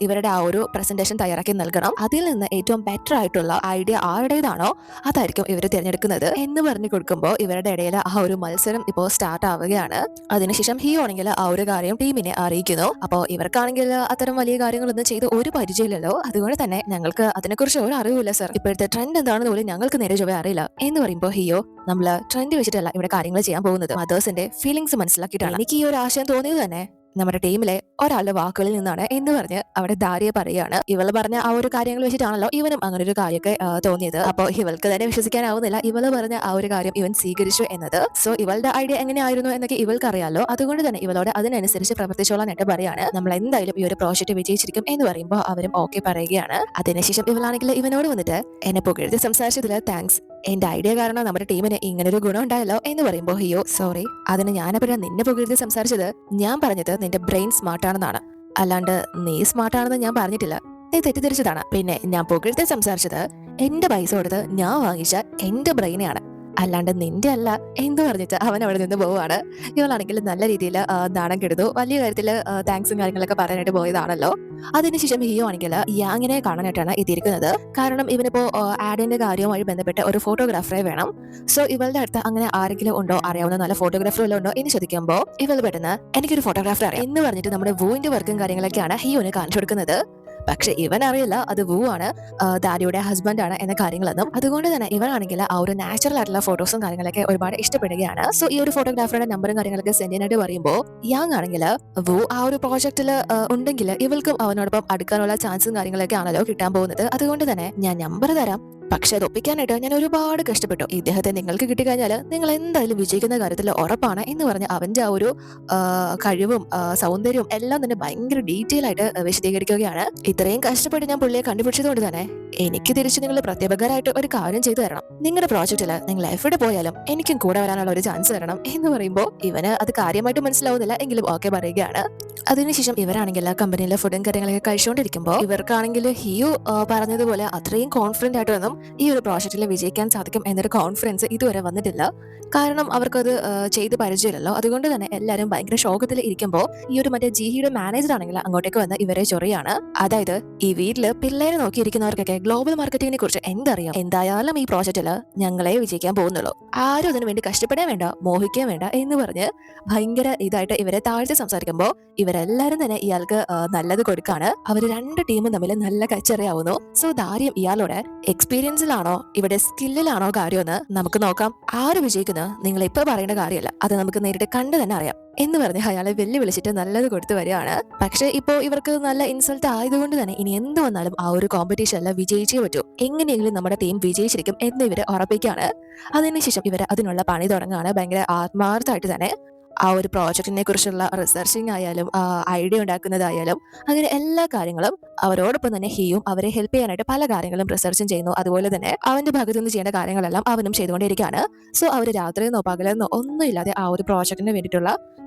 ഇവരുടെ ആ ഒരു പ്രസന്റേഷൻ തയ്യാറാക്കി നൽകണം. അതിൽ നിന്ന് ഏറ്റവും ബെറ്റർ ആയിട്ടുള്ള ഐഡിയ ആരുടേതാണോ അതായിരിക്കും ഇവർ തിരഞ്ഞെടുക്കുന്നത് എന്ന് പറഞ്ഞു കൊടുക്കുമ്പോൾ ഇവരുടെ ഇടയിൽ ആ ഒരു മത്സരം ഇപ്പോൾ സ്റ്റാർട്ട് ആവുകയാണ്. അതിനുശേഷം ഹിയോ ആണെങ്കിൽ ആ ഒരു കാര്യം ടീമിനെ അറിയിക്കുന്നു. അപ്പോൾ ഇവർക്കാണെങ്കിൽ അത്തരം വലിയ കാര്യങ്ങളൊന്നും ചെയ്ത് ഒരു പരിചയമില്ലല്ലോ, അതുകൊണ്ട് തന്നെ ഞങ്ങൾക്ക് അതിനെക്കുറിച്ച് ഒരു അറിവില്ല സർ, ഇപ്പോഴത്തെ ട്രെൻഡ് എന്താണെന്ന് പോലും ഞങ്ങൾക്ക് നേരെ ചൊവ്വേ അറിയില്ല എന്ന് പറയുമ്പോൾ ഹിയോ നമ്മൾ ട്രെൻഡ് വെച്ചിട്ടല്ല ഇവിടെ കാര്യങ്ങൾ ചെയ്യാൻ പോകുന്നത്, മദേഴ്സിന്റെ ഫീലിംഗ്സ് മനസ്സിലാക്കിയിട്ടാണ്. എനിക്ക് ഈ ഒരു ആശയം തോന്നിയത് തന്നെ നമ്മുടെ ടീമിലെ ഒരാളുടെ വാക്കുകളിൽ നിന്നാണ് എന്ന് പറഞ്ഞ് അവിടെ ദാരിയ പറയുകയാണ്. ഇവള് പറഞ്ഞ ആ ഒരു കാര്യങ്ങൾ വെച്ചിട്ടാണല്ലോ ഇവനും അങ്ങനെ ഒരു കാര്യമൊക്കെ തോന്നിയത്. അപ്പോൾ ഇവൾക്ക് തന്നെ വിശ്വസിക്കാനാവുന്നില്ല ഇവള് പറഞ്ഞ ആ ഒരു കാര്യം ഇവൻ സ്വീകരിച്ചു എന്നത്. സോ ഇവളുടെ ഐഡിയ എങ്ങനെയായിരുന്നു എന്നൊക്കെ ഇവൾക്ക് അറിയാലോ, അതുകൊണ്ട് തന്നെ ഇവളോട് അതിനനുസരിച്ച് പ്രവർത്തിച്ചോളാനായിട്ട് പറയാണ്. നമ്മൾ എന്തായാലും ഈ ഒരു പ്രോജക്റ്റ് വിജയിച്ചിരിക്കും എന്ന് പറയുമ്പോൾ അവരും ഓക്കെ പറയുകയാണ്. അതിനുശേഷം ഇവളാണെങ്കിൽ ഇവനോട് വന്നിട്ട് എന്നെ പുകഴ്ത്തി സംസാരിച്ചതില് താങ്ക്സ്, എന്റെ ഐഡിയ കാരണം നമ്മുടെ ടീമിന് ഇങ്ങനൊരു ഗുണം ഉണ്ടായല്ലോ എന്ന് പറയുമ്പോൾ ഹിയോ സോറി, അതിന് ഞാനപ്പോഴാണ് നിന്നെ പുകഴ്ത്തി സംസാരിച്ചത്. ഞാൻ പറഞ്ഞത് നിന്റെ ബ്രെയിൻ സ്മാർട്ടാണെന്നാണ്, അല്ലാണ്ട് നീ സ്മാർട്ടാണെന്ന് ഞാൻ പറഞ്ഞിട്ടില്ല, നീ തെറ്റിദ്ധരിച്ചതാണ്. പിന്നെ ഞാൻ പുകഴ്ത്തി സംസാരിച്ചത് എന്റെ പൈസ കൊടുത്ത് ഞാൻ വാങ്ങിച്ച എന്റെ ബ്രെയിനെയാണ്, അല്ലാണ്ട് നിന്റെ അല്ല എന്ന് പറഞ്ഞിട്ട് അവൻ അവിടെ നിന്ന് പോവുകയാണ്. ഇവളാണെങ്കിൽ നല്ല രീതിയിൽ നാണം കെടുത്തു. വലിയ കാര്യത്തിൽ താങ്ക്സും കാര്യങ്ങളൊക്കെ പറയാനായിട്ട് പോയതാണല്ലോ. അതിനുശേഷം ഹിയോ ആണെങ്കിൽ യാങ്ങിനെ കാണാനായിട്ടാണ് എത്തിയിരിക്കുന്നത്. കാരണം ഇവനിപ്പോ ആഡിന്റെ കാര്യവുമായി ബന്ധപ്പെട്ട് ഒരു ഫോട്ടോഗ്രാഫറെ വേണം. സോ ഇവളുടെ അടുത്ത് അങ്ങനെ ആരെങ്കിലും ഉണ്ടോ, അറിയാവുന്ന നല്ല ഫോട്ടോഗ്രാഫർ വല്ലതും ഉണ്ടോ എന്ന് ചോദിക്കുമ്പോൾ ഇവൾ പെട്ടെന്ന് എനിക്കൊരു ഫോട്ടോഗ്രാഫർ അറിയാം എന്ന് പറഞ്ഞിട്ട് നമ്മുടെ വൂവിന്റെ വർക്കും കാര്യങ്ങളൊക്കെയാണ് ഹിയോന് കാണിച്ചു കൊടുക്കുന്നത്. പക്ഷെ ഇവൻ അറിയില്ല അത് വൂ ആണ്, ദാരിയുടെ ഹസ്ബൻഡ് ആണ് എന്ന കാര്യങ്ങളൊന്നും. അതുകൊണ്ട് തന്നെ ഇവനാണെങ്കിൽ ആ ഒരു നാച്ചുറൽ ആയിട്ടുള്ള ഫോട്ടോസും കാര്യങ്ങളൊക്കെ ഒരുപാട് ഇഷ്ടപ്പെടുകയാണ്. സോ ഈ ഒരു ഫോട്ടോഗ്രാഫറുടെ നമ്പറും കാര്യങ്ങളൊക്കെ സെൻഡ് ചെയ്യാനായിട്ട് പറയുമ്പോൾ യാങ് ആണെങ്കിൽ വൂ ആ ഒരു പ്രോജക്റ്റിൽ ഉണ്ടെങ്കിൽ ഇവൾക്കും അവനോടൊപ്പം അടുക്കാനുള്ള ചാൻസും കാര്യങ്ങളൊക്കെ ആണല്ലോ കിട്ടാൻ പോകുന്നത്. അതുകൊണ്ട് തന്നെ ഞാൻ നമ്പർ തരാം, പക്ഷെ അത് ഒപ്പിക്കാനായിട്ട് ഞാൻ ഒരുപാട് കഷ്ടപ്പെട്ടു. ഇദ്ദേഹത്തെ നിങ്ങൾക്ക് കിട്ടിക്കഴിഞ്ഞാൽ നിങ്ങൾ എന്തായാലും വിജയിക്കുന്ന കാര്യത്തിൽ ഉറപ്പാണ് എന്ന് പറഞ്ഞ് അവന്റെ ആ ഒരു കഴിവും സൗന്ദര്യവും എല്ലാം തന്നെ ഭയങ്കര ഡീറ്റെയിൽ ആയിട്ട് വിശദീകരിക്കുകയാണ്. ഇത്രയും കഷ്ടപ്പെട്ട് ഞാൻ പുള്ളിയെ കണ്ടുപിടിച്ചതുകൊണ്ട് തന്നെ എനിക്ക് തിരിച്ച് നിങ്ങൾ പ്രത്യേകമായിട്ട് ഒരു കാര്യം ചെയ്തു തരണം. നിങ്ങളുടെ പ്രോജക്റ്റിൽ നിങ്ങൾ എവിടെ പോയാലും എനിക്കും കൂടെ വരാനുള്ള ഒരു ചാൻസ് തരണം എന്ന് പറയുമ്പോൾ ഇവന് അത് കാര്യമായിട്ട് മനസ്സിലാവുന്നില്ല, എങ്കിലും ഓക്കെ പറയുകയാണ്. അതിനുശേഷം ഇവരാണെങ്കിൽ കമ്പനിയിലെ ഫുഡും കാര്യങ്ങളൊക്കെ കഴിച്ചുകൊണ്ടിരിക്കുമ്പോൾ ഇവർക്കാണെങ്കിൽ ഹിയു പറഞ്ഞതുപോലെ അത്രയും കോൺഫിഡന്റ് ആയിട്ടൊന്നും ഈ ഒരു പ്രോജക്റ്റിൽ വിജയിക്കാൻ സാധിക്കും എന്നൊരു കോൺഫിഡൻസ് ഇതുവരെ വന്നിട്ടില്ല. കാരണം അവർക്കത് ചെയ്ത് പരിചയമില്ലല്ലോ. അതുകൊണ്ട് തന്നെ എല്ലാവരും ഭയങ്കര ഷോക്കത്തിൽ ഇരിക്കുമ്പോൾ ഈ ഒരു മറ്റേ ജിഹിയുടെ മാനേജർ ആണെങ്കിൽ അങ്ങോട്ടേക്ക് വന്ന് ഇവരെ ചൊറിയാണ്. അതായത് ഈ വീട്ടില് പിള്ളേരെ നോക്കിയിരിക്കുന്നവർക്കൊക്കെ ഗ്ലോബൽ മാർക്കറ്റിങ്ങിനെ കുറിച്ച് എന്തറിയാം, എന്തായാലും ഈ പ്രോജക്റ്റിൽ ഞങ്ങളെ വിജയിക്കാൻ പോകുന്നുള്ളൂ, ആരും അതിനു വേണ്ടി കഷ്ടപ്പെടാൻ വേണ്ട, മോഹിക്കാൻ വേണ്ട എന്ന് പറഞ്ഞ് ഭയങ്കര ഇതായിട്ട് ഇവരെ താഴ്ത്തി സംസാരിക്കുമ്പോൾ ഇവരെല്ലാരും തന്നെ ഇയാൾക്ക് നല്ലത് കൊടുക്കാണ്. അവർ രണ്ട് ടീമും തമ്മിൽ നല്ല കച്ചറിയാവുന്നു. സോ ദാരിയും ഇയാളോട് എക്സ്പീരിയൻസിലാണോ ഇവിടെ സ്കില്ലിലാണോ കാര്യമെന്ന് നമുക്ക് നോക്കാം, ആര് വിജയിക്കുന്നു നിങ്ങൾ ഇപ്പൊ പറയേണ്ട കാര്യമല്ല, അത് നമുക്ക് നേരിട്ട് കണ്ടു തന്നെ അറിയാം എന്ന് പറഞ്ഞ് അയാളെ വെല്ലുവിളിച്ചിട്ട് നല്ലത് കൊടുത്തു വരികയാണ്. പക്ഷെ ഇപ്പോ ഇവർക്ക് നല്ല ഇൻസൾട്ട് ആയതുകൊണ്ട് തന്നെ ഇനി എന്ത് വന്നാലും ആ ഒരു കോമ്പറ്റീഷനിൽ വിജയിച്ചേ പറ്റൂ, എങ്ങനെയെങ്കിലും നമ്മുടെ ടീം വിജയിച്ചിരിക്കും എന്ന് ഇവരെ ഉറപ്പിക്കുകയാണ്. അതിനുശേഷം ഇവർ അതിനുള്ള പണി തുടങ്ങുകയാണ്. ഭയങ്കര ആത്മാർത്ഥമായിട്ട് തന്നെ ആ ഒരു പ്രോജക്റ്റിനെ കുറിച്ചുള്ള റിസർച്ചിങ് ആയാലും ഐഡിയ ഉണ്ടാക്കുന്നതായാലും അങ്ങനെ എല്ലാ കാര്യങ്ങളും അവരോടൊപ്പം തന്നെ ഹിയും അവരെ ഹെൽപ്പ് ചെയ്യാനായിട്ട് പല കാര്യങ്ങളും റിസർച്ചും ചെയ്യുന്നു. അതുപോലെ തന്നെ അവന്റെ ഭാഗത്തു നിന്ന് ചെയ്യേണ്ട കാര്യങ്ങളെല്ലാം അവനും ചെയ്തുകൊണ്ടിരിക്കുകയാണ്. സോ അവർ രാത്രിയെന്നോ പകലെന്നോ ഒന്നുമില്ലാതെ ആ ഒരു പ്രോജക്റ്റിന് വേണ്ടിയിട്ടുള്ള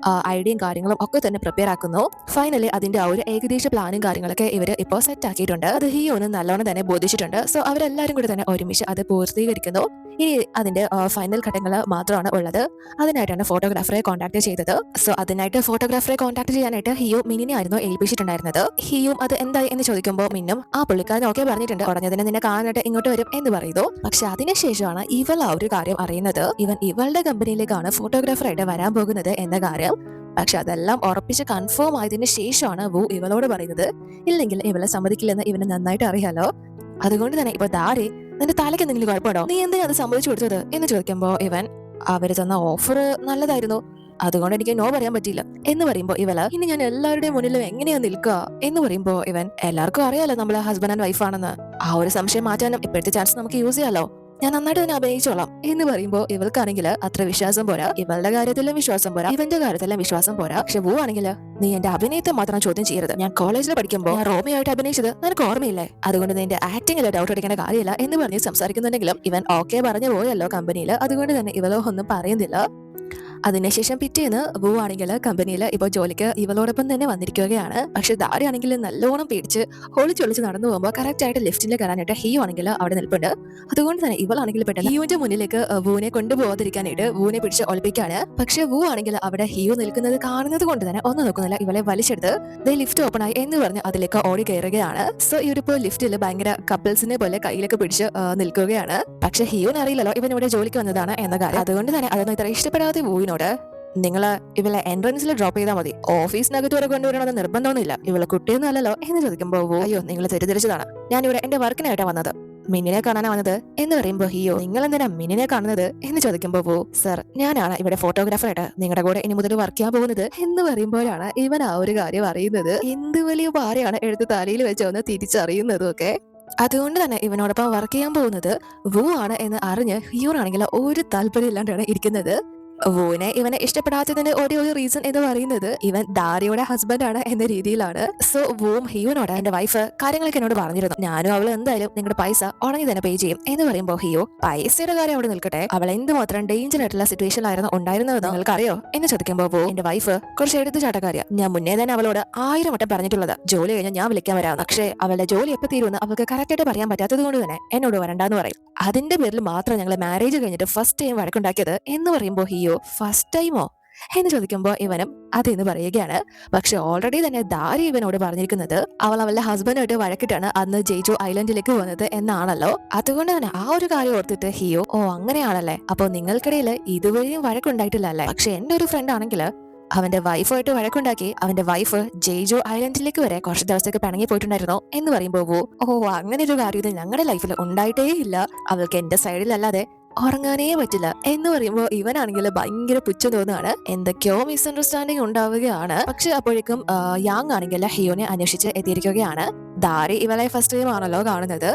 ഐഡിയയും കാര്യങ്ങളും ഒക്കെ തന്നെ പ്രിപ്പയർ ആക്കുന്നു. ഫൈനലി അതിന്റെ ആ ഒരു ഏകദേശ പ്ലാനും കാര്യങ്ങളൊക്കെ ഇവർ ഇപ്പോൾ സെറ്റ് ആക്കിയിട്ടുണ്ട്. അത് ഹിയോന് നല്ലോണം തന്നെ ബോധിച്ചിട്ടുണ്ട്. സോ അവരെല്ലാരും കൂടി തന്നെ ഒരുമിച്ച് അത് പൂർത്തീകരിക്കുന്നു. ഇനി അതിന്റെ ഫൈനൽ ഘട്ടങ്ങൾ മാത്രമാണ് ഉള്ളത്. അതിനായിട്ടാണ് ഫോട്ടോഗ്രാഫറെ കോൺടാക്ട് ചെയ്തത്. സോ അതിനായിട്ട് ഫോട്ടോഗ്രാഫറെ കോൺടാക്ട് ചെയ്യാനായിട്ട് ഹിയു മിന്നിനെ ആയിരുന്നു ഏൽപ്പിച്ചിട്ടുണ്ടായിരുന്നത്. ഹിയും അത് എന്തായി എന്ന് ചോദിക്കുമ്പോൾ മിന്നും ആ പുള്ളിക്കാരൻ ഓക്കെ പറഞ്ഞിട്ടുണ്ട്, ഉടനെ നിന്നെ കാണാനായിട്ട് ഇങ്ങോട്ട് വരും എന്ന് പറയുന്നു. പക്ഷെ അതിനുശേഷമാണ് ഇവൾ ആ ഒരു കാര്യം അറിയുന്നത്, ഇവൻ ഇവളുടെ കമ്പനിയിലേക്കാണ് ഫോട്ടോഗ്രാഫറായിട്ട് വരാൻ പോകുന്നത് എന്ന കാര്യം. പക്ഷെ അതെല്ലാം ഉറപ്പിച്ച് കൺഫേം ആയതിനു ശേഷമാണ് വു ഇവളോട് പറയുന്നത്, ഇല്ലെങ്കിൽ ഇവളെ സമ്മതിക്കില്ലെന്ന് ഇവന് നന്നായിട്ട് അറിയാലോ. അതുകൊണ്ട് തന്നെ ഇപ്പൊ ദാരി നിന്റെ തലയ്ക്ക് എന്തെങ്കിലും കുഴപ്പമുണ്ടോ, നീ എന്തിനാ അത് സമ്മതിച്ചു കൊടുത്തത് എന്ന് ചോദിക്കുമ്പോ ഇവൻ അവര് തന്ന ഓഫർ നല്ലതായിരുന്നു, അതുകൊണ്ട് എനിക്ക് നോ പറയാൻ പറ്റില്ല എന്ന് പറയുമ്പോ ഇവള് ഇനി ഞാൻ എല്ലാവരുടെയും മുന്നിലും എങ്ങനെയാ നിൽക്കുക എന്ന് പറയുമ്പോ ഇവൻ എല്ലാവർക്കും അറിയാലോ നമ്മള് ഹസ്ബൻഡ് ആൻഡ് വൈഫാണെന്ന്, ആ ഒരു സംശയം മാറ്റാനും ഇപ്പോഴത്തെ ചാൻസ് നമുക്ക് യൂസ് ചെയ്യാലോ, ഞാൻ നന്നായിട്ട് തന്നെ അഭിനയിച്ചോളാം എന്ന് പറയുമ്പോ ഇവൾക്കാണെങ്കിൽ അത്ര വിശ്വാസം പോരാ. ഇവളുടെ കാര്യത്തിലും വിശ്വാസം പോരാ, ഇവന്റെ കാര്യത്തിലും വിശ്വാസം പോരാ. പക്ഷെ വു ആണെങ്കിൽ നീ എന്റെ അഭിനയത്തെ മാത്രം ചോദ്യം ചെയ്യരുത്, ഞാൻ കോളേജിൽ പഠിക്കുമ്പോൾ ഞാൻ റോമിയോ ആയിട്ട് അഭിനയിച്ചത് നിനക്ക് ഓർമ്മയില്ലേ, അതുകൊണ്ട് നിന്റെ ആക്ടിങ്ങിൽ ഡൗട്ട് അടിക്കേണ്ട കാര്യമില്ല എന്ന് പറഞ്ഞ് സംസാരിക്കുന്നുണ്ടെങ്കിലും ഇവൻ ഓക്കെ പറഞ്ഞു പോയല്ലോ കമ്പനിയിൽ. അതുകൊണ്ട് തന്നെ ഇവളോ ഒന്നും പറയുന്നില്ല. അതിനുശേഷം പിറ്റേന്ന് വു ആണെങ്കിൽ കമ്പനിയിൽ ഇപ്പോൾ ജോലിക്ക് ഇവളോടൊപ്പം തന്നെ വന്നിരിക്കുകയാണ്. പക്ഷെ ദാരി ആണെങ്കിൽ നല്ലോണം പേടിച്ച് ഒളിച്ചൊളിച്ച് നടന്നു പോകുമ്പോൾ കറക്റ്റ് ആയിട്ട് ലിഫ്റ്റിൽ കയറാനായിട്ട് ഹിയു ആണെങ്കിൽ അവിടെ നിൽപ്പുണ്ട്. അതുകൊണ്ട് തന്നെ ഇവളാണെങ്കിൽ പെട്ടെന്ന് ഹിയുവിന്റെ മുന്നിലേക്ക് വൂനെ കൊണ്ടുപോകാതിരിക്കാനായിട്ട് വൂനെ പിടിച്ച് ഒളിപ്പിക്കാണ്. പക്ഷെ വു ആണെങ്കിൽ അവിടെ ഹിയു നിൽക്കുന്നത് കാണുന്നത് കൊണ്ട് തന്നെ ഒന്നും നോക്കുന്നില്ല, ഇവളെ വലിച്ചെടുത്ത് ലിഫ്റ്റ് ഓപ്പൺ ആയി എന്ന് പറഞ്ഞ് അതിലേക്ക് ഓടി കയറുകയാണ്. സോ ഇവരിപ്പോ ലിഫ്റ്റിൽ ഭയങ്കര കപ്പിൾസിനെ പോലെ കയ്യിലൊക്കെ പിടിച്ച് നിൽക്കുകയാണ്. പക്ഷെ ഹിയുവിന് അറിയില്ലല്ലോ ഇവൻ ഇവിടെ ജോലിക്ക് വന്നതാണ് എന്ന കാര്യം. അതുകൊണ്ട് തന്നെ അതൊന്നും ഇത്ര ഇഷ്ടപ്പെടാതെ വൂവിനോട് നിങ്ങള് ഇവളെ എൻട്രൻസിൽ ഡ്രോപ്പ് ചെയ്താൽ മതി, ഓഫീസിനകത്ത് വരെ കൊണ്ടുവരണമെന്ന് നിർബന്ധമൊന്നുമില്ല, ഇവളെ കുട്ടിയൊന്നും അല്ലല്ലോ എന്ന് ചോദിക്കുമ്പോ അയ്യോ നിങ്ങൾ തെറ്റിദ്ധരിച്ചതാണ്, ഞാനിവിടെ എന്റെ വർക്കിനായിട്ടാണ് വന്നത്, മിന്നിനെ കാണാനാ വന്നത് എന്ന് പറയുമ്പോ ഹിയോ നിങ്ങൾ എന്തിനാ മിന്നിനെ കാണുന്നത് എന്ന് ചോദിക്കുമ്പോ സർ ഞാനാണ് ഇവിടെ ഫോട്ടോഗ്രാഫറായിട്ട് നിങ്ങളുടെ കൂടെ ഇനി മുതൽ വർക്ക് ചെയ്യാൻ പോകുന്നത് എന്ന് പറയുമ്പോഴാണ് ഇവൻ ആ ഒരു കാര്യം അറിയുന്നത്. എന്ത് വലിയ ഭാര്യയാണ് എടുത്ത് തലയിൽ വെച്ചൊന്ന് തിരിച്ചറിയുന്നതും ഒക്കെ. അതുകൊണ്ട് തന്നെ ഇവനോടൊപ്പം വർക്ക് ചെയ്യാൻ പോകുന്നത് വു ആണ് എന്ന് അറിഞ്ഞ് ഹിയോറാണെങ്കിൽ ഒരു താല്പര്യം ഇല്ലാണ്ടാണ് ഇരിക്കുന്നത്. വൂനെ ഇവനെ ഇഷ്ടപ്പെടാത്തതിന്റെ ഒരേ ഒരു റീസൺ എന്ന് പറയുന്നത് ഇവൻ ദാരിയുടെ ഹസ്ബൻഡ് ആണ് എന്ന രീതിയിലാണ്. സോ വൂം ഹിയോനോട് എന്റെ വൈഫ് കാര്യങ്ങളൊക്കെ എന്നോട് പറഞ്ഞിരുന്നു, ഞാനും അവൾ എന്തായാലും നിങ്ങളുടെ പൈസ ഉടനെ തന്നെ പേ ചെയ്യും എന്ന് പറയുമ്പോൾ ഹിയോ പൈസയുടെ കാര്യം അവിടെ നിൽക്കട്ടെ, അവൾ എന്തുമാത്രം ഡേഞ്ചർ ആയിട്ടുള്ള സിറ്റുവേഷനിലായിരുന്നു ഉണ്ടായിരുന്നത് നിങ്ങൾക്ക് അറിയോ എന്ന് ചോദിക്കുമ്പോൾ വൂ എന്റെ വൈഫ് കുറച്ച് എടുത്തുചാട്ടക്കാരിയാ, ഞാൻ മുന്നേ തന്നെ അവളോട് 1000 വട്ടം പറഞ്ഞിട്ടുള്ളത് ജോലി കഴിഞ്ഞാൽ ഞാൻ വിളിക്കാൻ വരാം, പക്ഷേ അവളുടെ ജോലി എപ്പോൾ തീരുമെന്ന് അവൾക്ക് കറക്റ്റ് ആയിട്ട് പറയാൻ പറ്റാത്തത് കൊണ്ട് തന്നെ എന്നോട് വരണ്ടെന്ന് പറയും. അതിന്റെ പേരിൽ മാത്രം ഞങ്ങൾ മാരേജ് കഴിഞ്ഞിട്ട് ഫസ്റ്റ് ടൈം വഴക്കുണ്ടാക്കിയത് എന്ന് പറയുമ്പോൾ ഹിയോ ഫസ്റ്റ് ടൈമോ എന്ന് ചോദിക്കുമ്പോൾ ഇവനും അതെന്ന് പറയുകയാണ്. പക്ഷെ ഓൾറെഡി തന്നെ ദാരി ഇവനോട് പറഞ്ഞിരിക്കുന്നത് അവൾ അവളുടെ ഹസ്ബൻഡായിട്ട് വഴക്കിട്ടാണ് അന്ന് ജെയ്ജോ ഐലൻഡിലേക്ക് വന്നത് എന്നാണല്ലോ. അതുകൊണ്ട് തന്നെ ആ ഒരു കാര്യം ഓർത്തിട്ട് ഹിയോ ഓ അങ്ങനെയാണല്ലേ, അപ്പൊ നിങ്ങൾക്കിടയിൽ ഇതുവരെയും വഴക്കുണ്ടായിട്ടില്ല അല്ലേ, പക്ഷെ എന്റെ ഒരു ഫ്രണ്ട് ആണെങ്കിൽ അവന്റെ വൈഫുമായിട്ട് വഴക്കുണ്ടാക്കി അവന്റെ വൈഫ് ജെയ്ജോ ഐലൻഡിലേക്ക് വരെ കുറച്ച് ദിവസത്തേക്ക് പിണങ്ങി പോയിട്ടുണ്ടായിരുന്നോ എന്ന് പറയുമ്പോ ഓ അങ്ങനെ ഒരു കാര്യം ഞങ്ങളുടെ ലൈഫിൽ ഉണ്ടായിട്ടേ ഇല്ല, അവൾക്ക് എന്റെ സൈഡിലല്ലാതെ ഉറങ്ങാനേ പറ്റില്ല എന്ന് പറയുമ്പോൾ ഇവനാണെങ്കിൽ ഭയങ്കര പുച്ഛം തോന്നുകയാണ്, എന്തൊക്കെയോ മിസ്അണ്ടർസ്റ്റാൻഡിങ് ഉണ്ടാവുകയാണ്. പക്ഷെ അപ്പോഴേക്കും യാങ് ആണെങ്കിൽ ഹിയോനെ അന്വേഷിച്ച് എത്തിയിരിക്കുകയാണ്. ദാരി ഇവളെ ഫസ്റ്റ് ടൈം ആണല്ലോ കാണുന്നത്.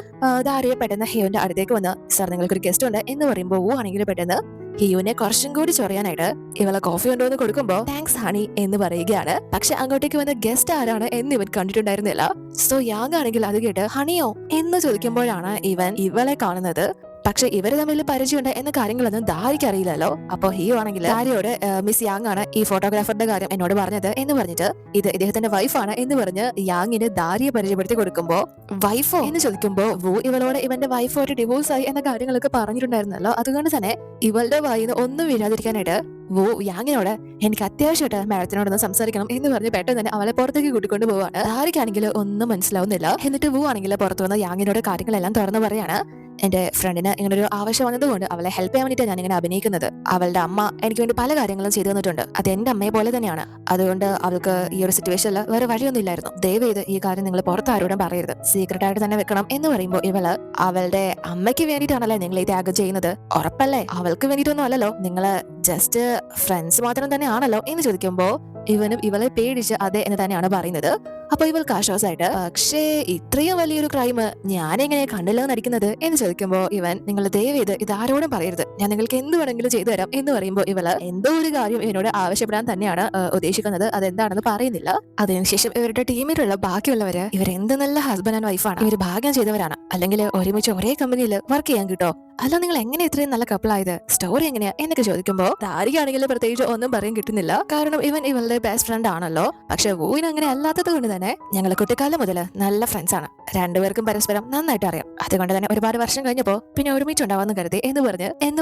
ദാരിയെ പെട്ടെന്ന് ഹിയോന്റെ അടുത്തേക്ക് വന്ന് സർ നിങ്ങൾക്കൊരു ഗസ്റ്റ് ഉണ്ട് എന്ന് പറയുമ്പോൾ ഊ ആണെങ്കിൽ പെട്ടെന്ന് ഹിയുവിനെ കുറച്ചും കൂടി ചൊറിയാനായിട്ട് ഇവളെ കോഫി ഉണ്ടോ എന്ന് കൊടുക്കുമ്പോ താങ്ക്സ് ഹണി എന്ന് പറയുകയാണ്. പക്ഷെ അങ്ങോട്ടേക്ക് വന്ന ഗസ്റ്റ് ആരാണ് എന്ന് ഇവൻ കണ്ടിട്ടുണ്ടായിരുന്നില്ല. സോ യാങ് ആണെങ്കിൽ അത് കേട്ട് ഹണിയോ എന്ന് ചോദിക്കുമ്പോഴാണ് ഇവൻ ഇവളെ കാണുന്നത്. പക്ഷെ ഇവര് തമ്മിൽ പരിചയമുണ്ട് എന്ന കാര്യങ്ങളൊന്നും ദാരിക്ക് അറിയില്ലല്ലോ. അപ്പൊ ഹിയോ ആണെങ്കിൽ ദാരിയോട് മിസ് യാങ് ആണ് ഈ ഫോട്ടോഗ്രാഫറുടെ കാര്യം എന്നോട് പറഞ്ഞത് എന്ന് പറഞ്ഞിട്ട് ഇത് ഇദ്ദേഹത്തിന്റെ വൈഫാണ് എന്ന് പറഞ്ഞ് യാങ്ങിന് ദാരിയെ പരിചയപ്പെടുത്തി കൊടുക്കുമ്പോ വൈഫോ എന്ന് ചോദിക്കുമ്പോ വു ഇവളോട് ഇവന്റെ വൈഫോട്ട് ഡിവോഴ്സ് ആയി എന്ന കാര്യങ്ങളൊക്കെ പറഞ്ഞിട്ടുണ്ടായിരുന്നല്ലോ. അതുകൊണ്ട് തന്നെ ഇവളുടെ വായിന്ന് ഒന്നും വീഴാതിരിക്കാനായിട്ട് വു യാങ്ങിനോട് എനിക്ക് അത്യാവശ്യമായിട്ട് മാഡത്തിനോടൊന്ന് സംസാരിക്കണം എന്ന് പറഞ്ഞ് പെട്ടെന്ന് തന്നെ അവളെ പുറത്തേക്ക് കൂട്ടിക്കൊണ്ട് പോവാണ്. ദാരിക്കാണെങ്കിൽ ഒന്നും മനസ്സിലാവുന്നില്ല. എന്നിട്ട് വു ആണെങ്കിൽ പുറത്തു വന്ന യാങ്ങിനോട് കാര്യങ്ങളെല്ലാം തുറന്നു പറയാണ്, എന്റെ ഫ്രണ്ടിന് ഇങ്ങനെ ഒരു ആവശ്യം വന്നതുകൊണ്ട് അവളെ ഹെൽപ്പ് ചെയ്യാൻ വേണ്ടിയിട്ട് ഞാൻ ഇങ്ങനെ അഭിനയിക്കുന്നത്. അവളുടെ അമ്മ എനിക്ക് വേണ്ടി പല കാര്യങ്ങളും ചെയ്തു തന്നിട്ടുണ്ട്, അത് എന്റെ അമ്മയെ പോലെ തന്നെയാണ്. അതുകൊണ്ട് അവൾക്ക് ഈ ഒരു സിറ്റുവേഷനിൽ വേറെ വഴിയൊന്നും ഇല്ലായിരുന്നു. ദയവേത് ഈ കാര്യം നിങ്ങൾ പുറത്ത് ആരോടും പറയരുത്, സീക്രട്ട് ആയിട്ട് തന്നെ വെക്കണം എന്ന് പറയുമ്പോൾ ഇവള് അവളുടെ അമ്മയ്ക്ക് വേണ്ടിയിട്ടാണല്ലേ നിങ്ങൾ ഈ ത്യാഗം ചെയ്യുന്നത്, ഉറപ്പല്ലേ അവൾക്ക് വേണ്ടിയിട്ടൊന്നും അല്ലല്ലോ, നിങ്ങള് ജസ്റ്റ് ഫ്രണ്ട്സ് മാത്രം തന്നെ ആണല്ലോ എന്ന് ചോദിക്കുമ്പോ ഇവനും ഇവളെ പേടിച്ച് അതെ എന്ന് തന്നെയാണ് പറയുന്നത്. അപ്പൊ ഇവൾക്ക് ആശ്വാസമായിട്ട് പക്ഷേ ഇത്രയും വലിയൊരു ക്രൈം ഞാൻ എങ്ങനെ കണ്ടില്ലെന്ന് നടിക്കുന്നത് എന്ന് ചോദിക്കുമ്പോ ഇവൻ നിങ്ങൾ ദയവേത് ഇത് ആരോടും പറയരുത്, ഞാൻ നിങ്ങൾക്ക് എന്ത് വേണമെങ്കിലും ചെയ്തു തരാം എന്ന് പറയുമ്പോൾ ഇവള് എന്തോ ഒരു കാര്യം ഇവനോട് ആവശ്യപ്പെടാൻ തന്നെയാണ് ഉദ്ദേശിക്കുന്നത്, അതെന്താണെന്ന് പറയുന്നില്ല. അതിനുശേഷം ഇവരുടെ ടീമിലുള്ള ബാക്കിയുള്ളവര് ഇവരെന്ത് നല്ല ഹസ്ബൻഡ് ആൻഡ് വൈഫാണ്, ഇവർ ഭാഗ്യം ചെയ്തവരാണ്, അല്ലെങ്കിൽ ഒരുമിച്ച് ഒരേ കമ്പനിയിൽ വർക്ക് ചെയ്യാൻ കിട്ടോ, അല്ല നിങ്ങൾ എങ്ങനെ ഇത്രയും നല്ല കപ്പിളായത്, സ്റ്റോറി എങ്ങനെയാ എന്നൊക്കെ ചോദിക്കുമ്പോ ദാരികാണെങ്കിൽ പ്രത്യേകിച്ച് ഒന്നും പറയാൻ കിട്ടുന്നില്ല. കാരണം ഇവൻ ഇവളുടെ ബെസ്റ്റ് ഫ്രണ്ട് ആണല്ലോ. പക്ഷെ വൂവിന് അങ്ങനെ അല്ലാത്തത് കൊണ്ട് തന്നെ ഞങ്ങൾ കുട്ടിക്കാലം മുതൽ നല്ല ഫ്രണ്ട്സ് ആണ്, രണ്ടുപേർക്കും പരസ്പരം നന്നായിട്ട് അറിയാം, അതുകൊണ്ട് തന്നെ ഒരുപാട് വർഷം കഴിഞ്ഞപ്പോ പിന്നെ ഒരുമിച്ചുണ്ടാവാന്ന് കരുതി എന്ന്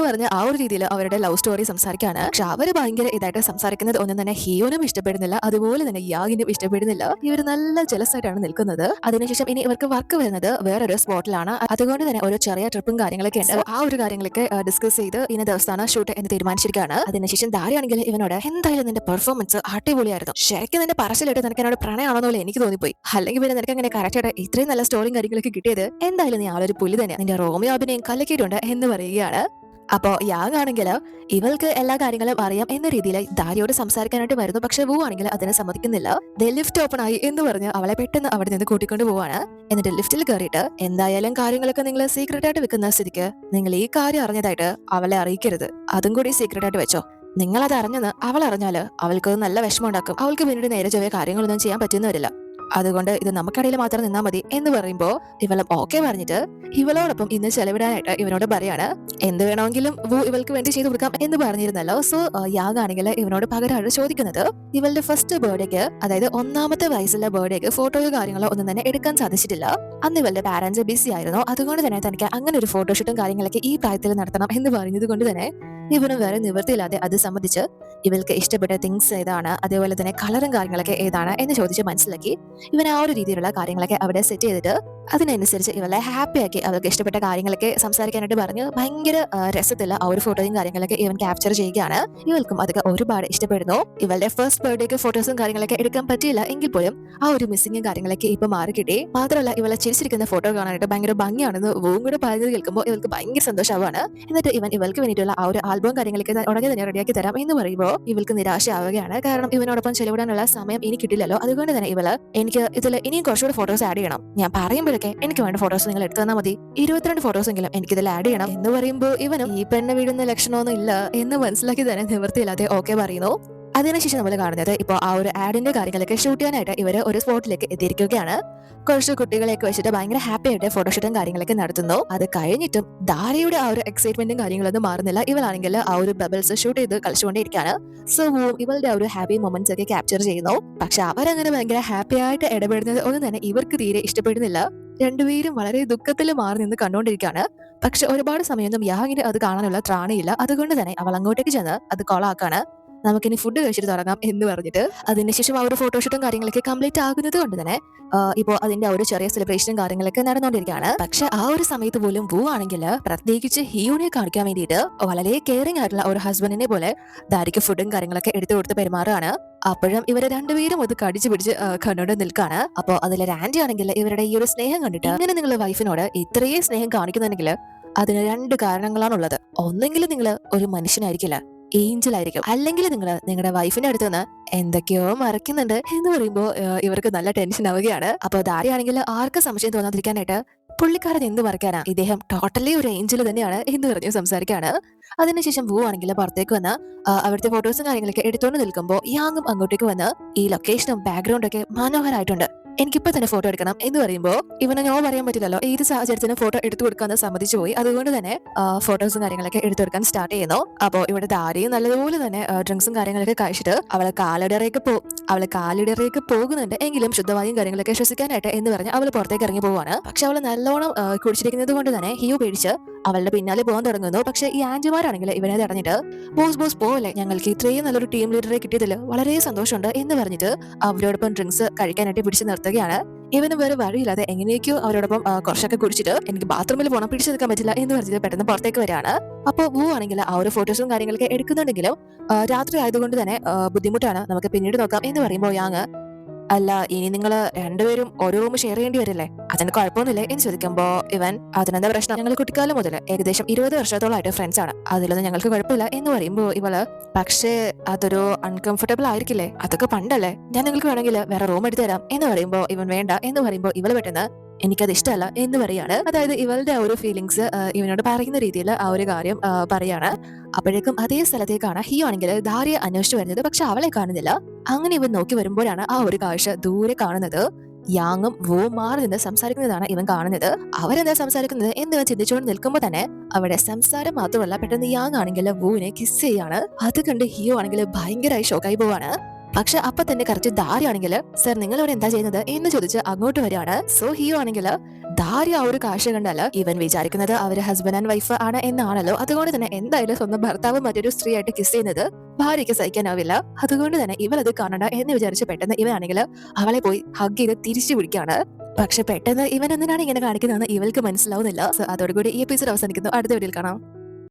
പറഞ്ഞ് ആ ഒരു രീതിയിൽ അവരുടെ ലവ് സ്റ്റോറി സംസാരിക്കാണ്. പക്ഷെ അവര് ഭയങ്കര ഇതായിട്ട് സംസാരിക്കുന്നത് ഒന്നും തന്നെ ഹിയോനും ഇഷ്ടപ്പെടുന്നില്ല, അതുപോലെ തന്നെ യാഗിനും ഇഷ്ടപ്പെടുന്നില്ല. ഇവർ നല്ല ജലസ് ആയിട്ടാണ് നിൽക്കുന്നത്. അതിനുശേഷം ഇനി ഇവർക്ക് വർക്ക് വരുന്നത് വേറൊരു സ്പോട്ടിലാണ്. അതുകൊണ്ട് തന്നെ ഒരു ചെറിയ ട്രിപ്പും കാര്യങ്ങളൊക്കെ ഉണ്ട്. ആ ഒരു കാര്യങ്ങളൊക്കെ ഡിസ്കസ് ചെയ്ത് ഇന്ന ദിവസമാണ് ഷൂട്ട് എന്ന് തീരുമാനിച്ചിരിക്കുകയാണ്. അതിനുശേഷം ദാരിയാണെങ്കിൽ ഇവനോട് എന്തായാലും നിന്റെ പെർഫോമൻസ് അടിപൊളിയായിരുന്നു, ശരിക്കും നിന്റെ പറച്ചിലിട്ട് നിനക്ക് എന്നോട് പ്രണയമാണെന്നോ എനിക്ക് തോന്നിപ്പോയി, അല്ലെങ്കിൽ പിന്നെ നിനക്ക് അങ്ങനെ കറക്റ്റായിട്ട് ഇത്രയും നല്ല സ്റ്റോറിയും കാര്യങ്ങളൊക്കെ കിട്ടിയത് എന്തായാലും നീ ആളൊരു പുലി തന്നെ, നിന്റെ റോമിയോ അഭിനയം കലക്കിയിട്ടുണ്ട് എന്ന് പറയുകയാണ്. അപ്പോ യാങ് ആണെങ്കിൽ ഇവൾക്ക് എല്ലാ കാര്യങ്ങളും അറിയാം എന്ന രീതിയിൽ ദാരിയോട് സംസാരിക്കാനായിട്ട് വരുന്നു. പക്ഷെ വു ആണെങ്കിൽ അതിനെ സമ്മതിക്കുന്നില്ല. ലിഫ്റ്റ് ഓപ്പൺ ആയി എന്ന് പറഞ്ഞ് അവളെ പെട്ടെന്ന് അവിടെ നിന്ന് കൂട്ടിക്കൊണ്ട് പോവാണ്. എന്നിട്ട് ലിഫ്റ്റിൽ കയറിയിട്ട് എന്തായാലും കാര്യങ്ങളൊക്കെ നിങ്ങൾ സീക്രട്ട് ആയിട്ട് വെക്കുന്ന സ്ഥിതിക്ക് നിങ്ങൾ ഈ കാര്യം അറിഞ്ഞതായിട്ട് അവളെ അറിയിക്കരുത്, അതും കൂടി സീക്രട്ട് ആയിട്ട് വെച്ചോ, നിങ്ങളത് അറിഞ്ഞെന്ന് അവൾ അറിഞ്ഞാല് അവൾക്ക് നല്ല വിഷമം ഉണ്ടാക്കും, അവൾക്ക് പിന്നീട് നേരെ ചെറിയ കാര്യങ്ങളൊന്നും ചെയ്യാൻ പറ്റുന്ന വരില്ല. അതുകൊണ്ട് ഇത് നമുക്കിടയിൽ മാത്രം നിന്നാ മതി എന്ന് പറയുമ്പോ ഇവളും ഓക്കെ പറഞ്ഞിട്ട് ഇവളോടൊപ്പം ഇന്ന് ചെലവിടാനായിട്ട് ഇവനോട് പറയാണ്. എന്ത് വേണമെങ്കിലും വു ഇവൾക്ക് വേണ്ടി ചെയ്തു കൊടുക്കാം എന്ന് പറഞ്ഞിരുന്നല്ലോ. സോ യാഗ് ആണെങ്കിൽ ഇവനോട് പകരമാണ് ചോദിക്കുന്നത്. ഇവളുടെ ഫസ്റ്റ് ബർത്ത്ഡേക്ക്, അതായത് 1ാമത്തെ വയസ്സിലെ ബർത്ത്ഡേക്ക് ഫോട്ടോയോ കാര്യങ്ങളോ ഒന്നും തന്നെ എടുക്കാൻ സാധിച്ചിട്ടില്ല. അന്ന് ഇവളുടെ പാരന്റ്സ് ബിസി ആയിരുന്നു. അതുകൊണ്ട് തന്നെ തനിക്ക് അങ്ങനെ ഒരു ഫോട്ടോഷൂട്ടും കാര്യങ്ങളൊക്കെ ഈ പ്രായത്തിൽ നടത്തണം എന്ന് പറഞ്ഞത് കൊണ്ട് തന്നെ ഇവനും വേറെ നിവൃത്തിയില്ലാതെ അത് സംബന്ധിച്ച് ഇവൾക്ക് ഇഷ്ടപ്പെട്ട തിങ്സ് ഏതാണ്, അതേപോലെ തന്നെ കളറും കാര്യങ്ങളൊക്കെ ഏതാണ് എന്ന് ചോദിച്ച് മനസ്സിലാക്കി ഇവൻ ആ ഒരു രീതിയിലുള്ള കാര്യങ്ങളൊക്കെ അവിടെ സെറ്റ് ചെയ്തിട്ട് അതിനനുസരിച്ച് ഇവളെ ഹാപ്പിയാക്കി അവൾക്ക് ഇഷ്ടപ്പെട്ട കാര്യങ്ങളൊക്കെ സംസാരിക്കാനായിട്ട് പറഞ്ഞ് ഭയങ്കര രസത്തില്ല ആ ഒരു ഫോട്ടോയും കാര്യങ്ങളൊക്കെ ഇവൻ ക്യാപ്ചർ ചെയ്യുകയാണ്. ഇവൾക്കും അതൊക്കെ ഒരുപാട് ഇഷ്ടപ്പെടുന്നു. ഇവളുടെ ഫസ്റ്റ് ബർത്ത്ഡേക്ക് ഫോട്ടോസും കാര്യങ്ങളൊക്കെ എടുക്കാൻ പറ്റിയില്ല എങ്കിൽ പോലും ആ ഒരു മിസ്സിങ്ങും കാര്യങ്ങളൊക്കെ ഇപ്പൊ മാറി കിട്ടി. മാത്രമല്ല ഇവളെ ചിരിച്ചിരിക്കുന്ന ഫോട്ടോ കാണാനായിട്ട് ഭയങ്കര ഭംഗിയാണെന്ന് വൂം കൂടെ പറയുന്നത് കേൾക്കുമ്പോൾ ഇവൾക്ക് ഭയങ്കര സന്തോഷമാവാണ്. എന്നിട്ട് ഇവൻ ഇവൾക്ക് വേണ്ടിയിട്ടുള്ള ആ ഒരു ആൽബം കാര്യങ്ങളൊക്കെ ഉടനെ തന്നെ റെഡിയാക്കി തരാം എന്ന് പറയുമ്പോൾ ഇവൾക്ക് നിരാശയാവുകയാണ്. കാരണം ഇവനോടൊപ്പം ചെലവിടാനുള്ള സമയം ഇനി കിട്ടില്ലല്ലോ. അതുകൊണ്ട് തന്നെ ഇവള് എനിക്ക് ഇതിൽ ഇനിയും കുറച്ചുകൂടി ഫോട്ടോസ് ആഡ് ചെയ്യണം, ഞാൻ പറയുമ്പോഴൊക്കെ എനിക്ക് വേണ്ട ഫോട്ടോസ് നിങ്ങൾ എടുത്തു തന്നാൽ മതി, 22 ഫോട്ടോസ് എങ്കിലും എനിക്കിതിൽ ആഡ് ചെയ്യണം എന്ന് പറയുമ്പോൾ ഇവനും ഈ പെണ്ണ് വീടുന്ന ലക്ഷണമൊന്നും ഇല്ല എന്ന് മനസ്സിലാക്കി തന്നെ നിവൃത്തിയില്ലാതെ ഓക്കെ പറയുന്നു. അതിനുശേഷം നമ്മൾ കാണുന്നത് ഇപ്പോൾ ആ ഒരു ആഡിന്റെ കാര്യങ്ങളൊക്കെ ഷൂട്ട് ചെയ്യാനായിട്ട് ഇവര് ഒരു സ്പോട്ടിലേക്ക് എത്തിയിരിക്കുകയാണ്. കുറച്ച് കുട്ടികളെയൊക്കെ വെച്ചിട്ട് ഭയങ്കര ഹാപ്പി ആയിട്ട് ഫോട്ടോഷൂട്ടും കാര്യങ്ങളൊക്കെ നടത്തുന്നു. അത് കഴിഞ്ഞിട്ടും ദാരയുടെ ആ ഒരു എക്സൈറ്റ്മെന്റും കാര്യങ്ങളൊന്നും മാറുന്നില്ല. ഇവളാണെങ്കിൽ ആ ഒരു ബബിൾസ് ഷൂട്ട് ചെയ്ത് കളിച്ചുകൊണ്ടിരിക്കുകയാണ്. സോ ഇവളുടെ ആ ഒരു ഹാപ്പി മൊമെന്റ്സ് ഒക്കെ ക്യാപ്ചർ ചെയ്യുന്നു. പക്ഷെ അവരങ്ങനെ ഭയങ്കര ഹാപ്പി ആയിട്ട് ഇടപെടുന്നത് ഒന്നും തന്നെ ഇവർക്ക് തീരെ ഇഷ്ടപ്പെടുന്നില്ല. രണ്ടുപേരും വളരെ ദുഃഖത്തിൽ മാറി നിന്ന് കണ്ടുകൊണ്ടിരിക്കുകയാണ്. പക്ഷെ ഒരുപാട് സമയമൊന്നും യാങ്ങിന് അത് കാണാനുള്ള ത്രാണിയില്ല. അതുകൊണ്ട് തന്നെ അവൾ അങ്ങോട്ടേക്ക് ചെന്ന് അത് കോളാക്കാണ്. നമുക്കിനി ഫുഡ് കഴിച്ചിട്ട് തുടങ്ങാം എന്ന് പറഞ്ഞിട്ട് അതിനുശേഷം ആ ഒരു ഫോട്ടോഷൂട്ടും കാര്യങ്ങളൊക്കെ കംപ്ലീറ്റ് ആകുന്നത് കൊണ്ട് തന്നെ ഇപ്പോൾ അതിന്റെ ആ ഒരു ചെറിയ സെലിബ്രേഷനും കാര്യങ്ങളൊക്കെ നടന്നുകൊണ്ടിരിക്കുകയാണ്. പക്ഷെ ആ ഒരു സമയത്ത് പോലും വു ആണെങ്കിൽ പ്രത്യേകിച്ച് ഹിയൂനെ കാണിക്കാൻ വേണ്ടിയിട്ട് വളരെ കെയറിംഗ് ആയിട്ടുള്ള ഒരു ഹസ്ബൻഡിനെ പോലെ ദാരിക്ക് ഫുഡും കാര്യങ്ങളൊക്കെ എടുത്തു കൊടുത്ത് പെരുമാറുകയാണ്. അപ്പോഴും ഇവര് രണ്ടുപേരും അത് കടിച്ചു പിടിച്ച് കണ്ടോണ്ട് നിൽക്കാണ്. അപ്പൊ അതിലൊരു ആന്റി ആണെങ്കിൽ ഇവരുടെ ഈ ഒരു സ്നേഹം കണ്ടിട്ട് ഇങ്ങനെ നിങ്ങളുടെ വൈഫിനോട് ഇത്രയും സ്നേഹം കാണിക്കുന്നുണ്ടെങ്കിൽ അതിന് 2 കാരണങ്ങളാണുള്ളത്. ഒന്നെങ്കിൽ നിങ്ങൾ ഒരു മനുഷ്യനായിരിക്കില്ല, ഏഞ്ചൽ ആയിരിക്കും, അല്ലെങ്കിൽ നിങ്ങൾ നിങ്ങളുടെ വൈഫിന്റെ അടുത്ത് നിന്ന് എന്തൊക്കെയോ മറക്കുന്നുണ്ട് എന്ന് പറയുമ്പോൾ ഇവർക്ക് നല്ല ടെൻഷൻ ആവുകയാണ്. അപ്പൊ ദാരിയാണെങ്കിൽ ആർക്കും സംശയം തോന്നാതിരിക്കാനായിട്ട് പുള്ളിക്കാരൻ എന്ത് മറക്കാനാ, ഇദ്ദേഹം ടോട്ടലി ഒരു ഏഞ്ചൽ തന്നെയാണ് എന്ന് പറഞ്ഞു സംസാരിക്കാണ്. അതിനുശേഷം വു ആണെങ്കിൽ പുറത്തേക്ക് വന്ന് അവിടുത്തെ ഫോട്ടോസും കാര്യങ്ങളൊക്കെ എടുത്തോണ്ട് നിൽക്കുമ്പോൾ യാങ്ങും അങ്ങോട്ടേക്ക് വന്ന് ഈ ലൊക്കേഷനും ബാക്ക്ഗ്രൗണ്ടൊക്കെ മനോഹരമായിട്ടുണ്ട്, എനിക്കിപ്പോ തന്നെ ഫോട്ടോ എടുക്കണം എന്ന് പറയുമ്പോൾ ഇവനെ നോ പറയാൻ പറ്റില്ലല്ലോ. ഏത് സാഹചര്യത്തിനും ഫോട്ടോ എടുത്തു കൊടുക്കാന്ന് സമ്മതിച്ചു പോയി. അതുകൊണ്ട് തന്നെ ഫോട്ടോസും കാര്യങ്ങളൊക്കെ എടുത്തെടുക്കാൻ സ്റ്റാർട്ട് ചെയ്യുന്നു. അപ്പോൾ ഇവിടെ ദാരിയും നല്ലതുപോലെ തന്നെ ഡ്രിങ്ക്സും കാര്യങ്ങളൊക്കെ കഴിച്ചിട്ട് അവളെ കാലിടറേക്ക് പോകുന്നുണ്ട്. എങ്കിലും ശുദ്ധവായും കാര്യങ്ങളൊക്കെ ശ്വസിക്കാനായിട്ട് എന്ന് പറഞ്ഞ് അവൾ പുറത്തേക്ക് ഇറങ്ങി പോവാണ്. പക്ഷെ അവൾ നല്ലോണം കുടിച്ചിരിക്കുന്നത് കൊണ്ട് തന്നെ ഹിയു പേടിച്ച് അവളുടെ പിന്നാലെ പോകാൻ തുടങ്ങുന്നു. പക്ഷെ ഈ ആന്റിമാരാണെങ്കിൽ ഇവനെ തടഞ്ഞിട്ട് ബോസ് പോലെ ഞങ്ങൾക്ക് ഇത്രയും നല്ലൊരു ടീം ലീഡറെ കിട്ടിയതിൽ വളരെ സന്തോഷമുണ്ട് എന്ന് പറഞ്ഞിട്ട് അവരോടൊപ്പം ഡ്രിങ്ക്സ് കഴിക്കാനായിട്ട് പിടിച്ചു നിർത്തുകയാണ്. ഇവന് വേറെ വഴിയില്ലാതെ എങ്ങനെയൊക്കെയോ അവരോടൊപ്പം കുറച്ചൊക്കെ കുടിച്ചിട്ട് എനിക്ക് ബാത്റൂമിൽ പോകണം, പിടിച്ചെടുക്കാൻ പറ്റില്ല എന്ന് പറഞ്ഞിട്ട് പെട്ടെന്ന് പുറത്തേക്ക് വരികയാണ്. അപ്പോൾ വു ആണെങ്കിൽ ആ ഒരു ഫോട്ടോസും കാര്യങ്ങളൊക്കെ എടുക്കുന്നുണ്ടെങ്കിലും രാത്രി ആയതുകൊണ്ട് തന്നെ ബുദ്ധിമുട്ടാണ്, നമുക്ക് പിന്നീട് നോക്കാം എന്ന് പറയുമ്പോൾ യാങ് അല്ല ഇനി നിങ്ങൾ രണ്ടുപേരും ഒരു റൂം ഷെയർ ചെയ്യേണ്ടി വരില്ലേ, അതിന് കുഴപ്പമൊന്നുമില്ലേ എന്ന് ചോദിക്കുമ്പോ ഇവൻ അതിനെന്താ പ്രശ്നം, ഞങ്ങൾ കുട്ടിക്കാലം മുതൽ ഏകദേശം 20 വർഷത്തോളമായിട്ട് ഫ്രണ്ട്സ് ആണ്, അതിലൊന്നും ഞങ്ങൾക്ക് കുഴപ്പമില്ല എന്ന് പറയുമ്പോൾ ഇവള് പക്ഷേ അതൊരു അൺകംഫർട്ടബിൾ ആയിരിക്കില്ലേ, അതൊക്കെ പണ്ടല്ലേ, ഞാൻ നിങ്ങൾക്ക് വേണമെങ്കിൽ വേറെ റൂം എടുത്തു തരാം എന്ന് പറയുമ്പോൾ ഇവൻ വേണ്ട എന്ന് പറയുമ്പോൾ ഇവള് പെട്ടെന്ന് എനിക്കത് ഇഷ്ടമല്ല എന്ന് പറയാണ്. അതായത് ഇവളുടെ ആ ഒരു ഫീലിങ്സ് ഇവനോട് പറയുന്ന രീതിയിൽ ആ ഒരു കാര്യം പറയാണ്. അപ്പോഴേക്കും അതേ സ്ഥലത്തേക്കാണ് ഹിയോ ആണെങ്കിൽ ദാരിയെ അന്വേഷിച്ചു വരുന്നത്. പക്ഷെ അവളെ കാണുന്നില്ല. അങ്ങനെ ഇവൻ നോക്കി വരുമ്പോഴാണ് ആ ഒരു കാഴ്ച ദൂരെ കാണുന്നത്. യാങ്ങും വോ മാറി നിന്ന് സംസാരിക്കുന്നതാണ് ഇവൻ കാണുന്നത്. അവരെന്താ സംസാരിക്കുന്നത് എന്ന് ചിന്തിച്ചുകൊണ്ട് നിൽക്കുമ്പോൾ തന്നെ അവിടെ സംസാരം മാത്രമല്ല, പെട്ടെന്ന് യാങ് ആണെങ്കിൽ വൂവിനെ കിസ് ചെയ്യാണ്. അത് കണ്ട് ഹിയോ ആണെങ്കിൽ ഭയങ്കരമായി ഷോക്കായി പോവാണ്. പക്ഷെ അപ്പൊ തന്നെ കറക്റ്റ് ദാരി ആണെങ്കിൽ സർ നിങ്ങൾ ഇവിടെ എന്താ ചെയ്യുന്നത് എന്ന് ചോദിച്ച് അങ്ങോട്ട് വരികയാണ്. സോ ഹിയോ ആണെങ്കിൽ ദാരി ആ ഒരു കാഴ്ച കണ്ടല്ല ഇവൻ വിചാരിക്കുന്നത് അവര് ഹസ്ബൻഡ് ആൻഡ് വൈഫ് ആണ് എന്നാണല്ലോ. അതുകൊണ്ട് തന്നെ എന്തായാലും സ്വന്തം ഭർത്താവ് മറ്റൊരു സ്ത്രീ ആയിട്ട് കിസ് ചെയ്യുന്നത് ഭാര്യയ്ക്ക് സഹിക്കാനാവില്ല. അതുകൊണ്ട് തന്നെ ഇവളത് കാണണ്ട എന്ന് വിചാരിച്ച് പെട്ടെന്ന് ഇവനാണെങ്കിൽ അവളെ പോയി ഹഗ് ചെയ്ത് തിരിച്ചു പിടിക്കുകയാണ്. പക്ഷെ പെട്ടെന്ന് ഇവൻ എന്തിനാണ് ഇങ്ങനെ കാണിക്കുന്നതെന്ന് ഇവൾക്ക് മനസ്സിലാവുന്നില്ല. സോ അതോടുകൂടി ഈ എപ്പിസോഡ് അവസാനിക്കുന്നു. അടുത്ത വീഡിയോയിൽ കാണാം.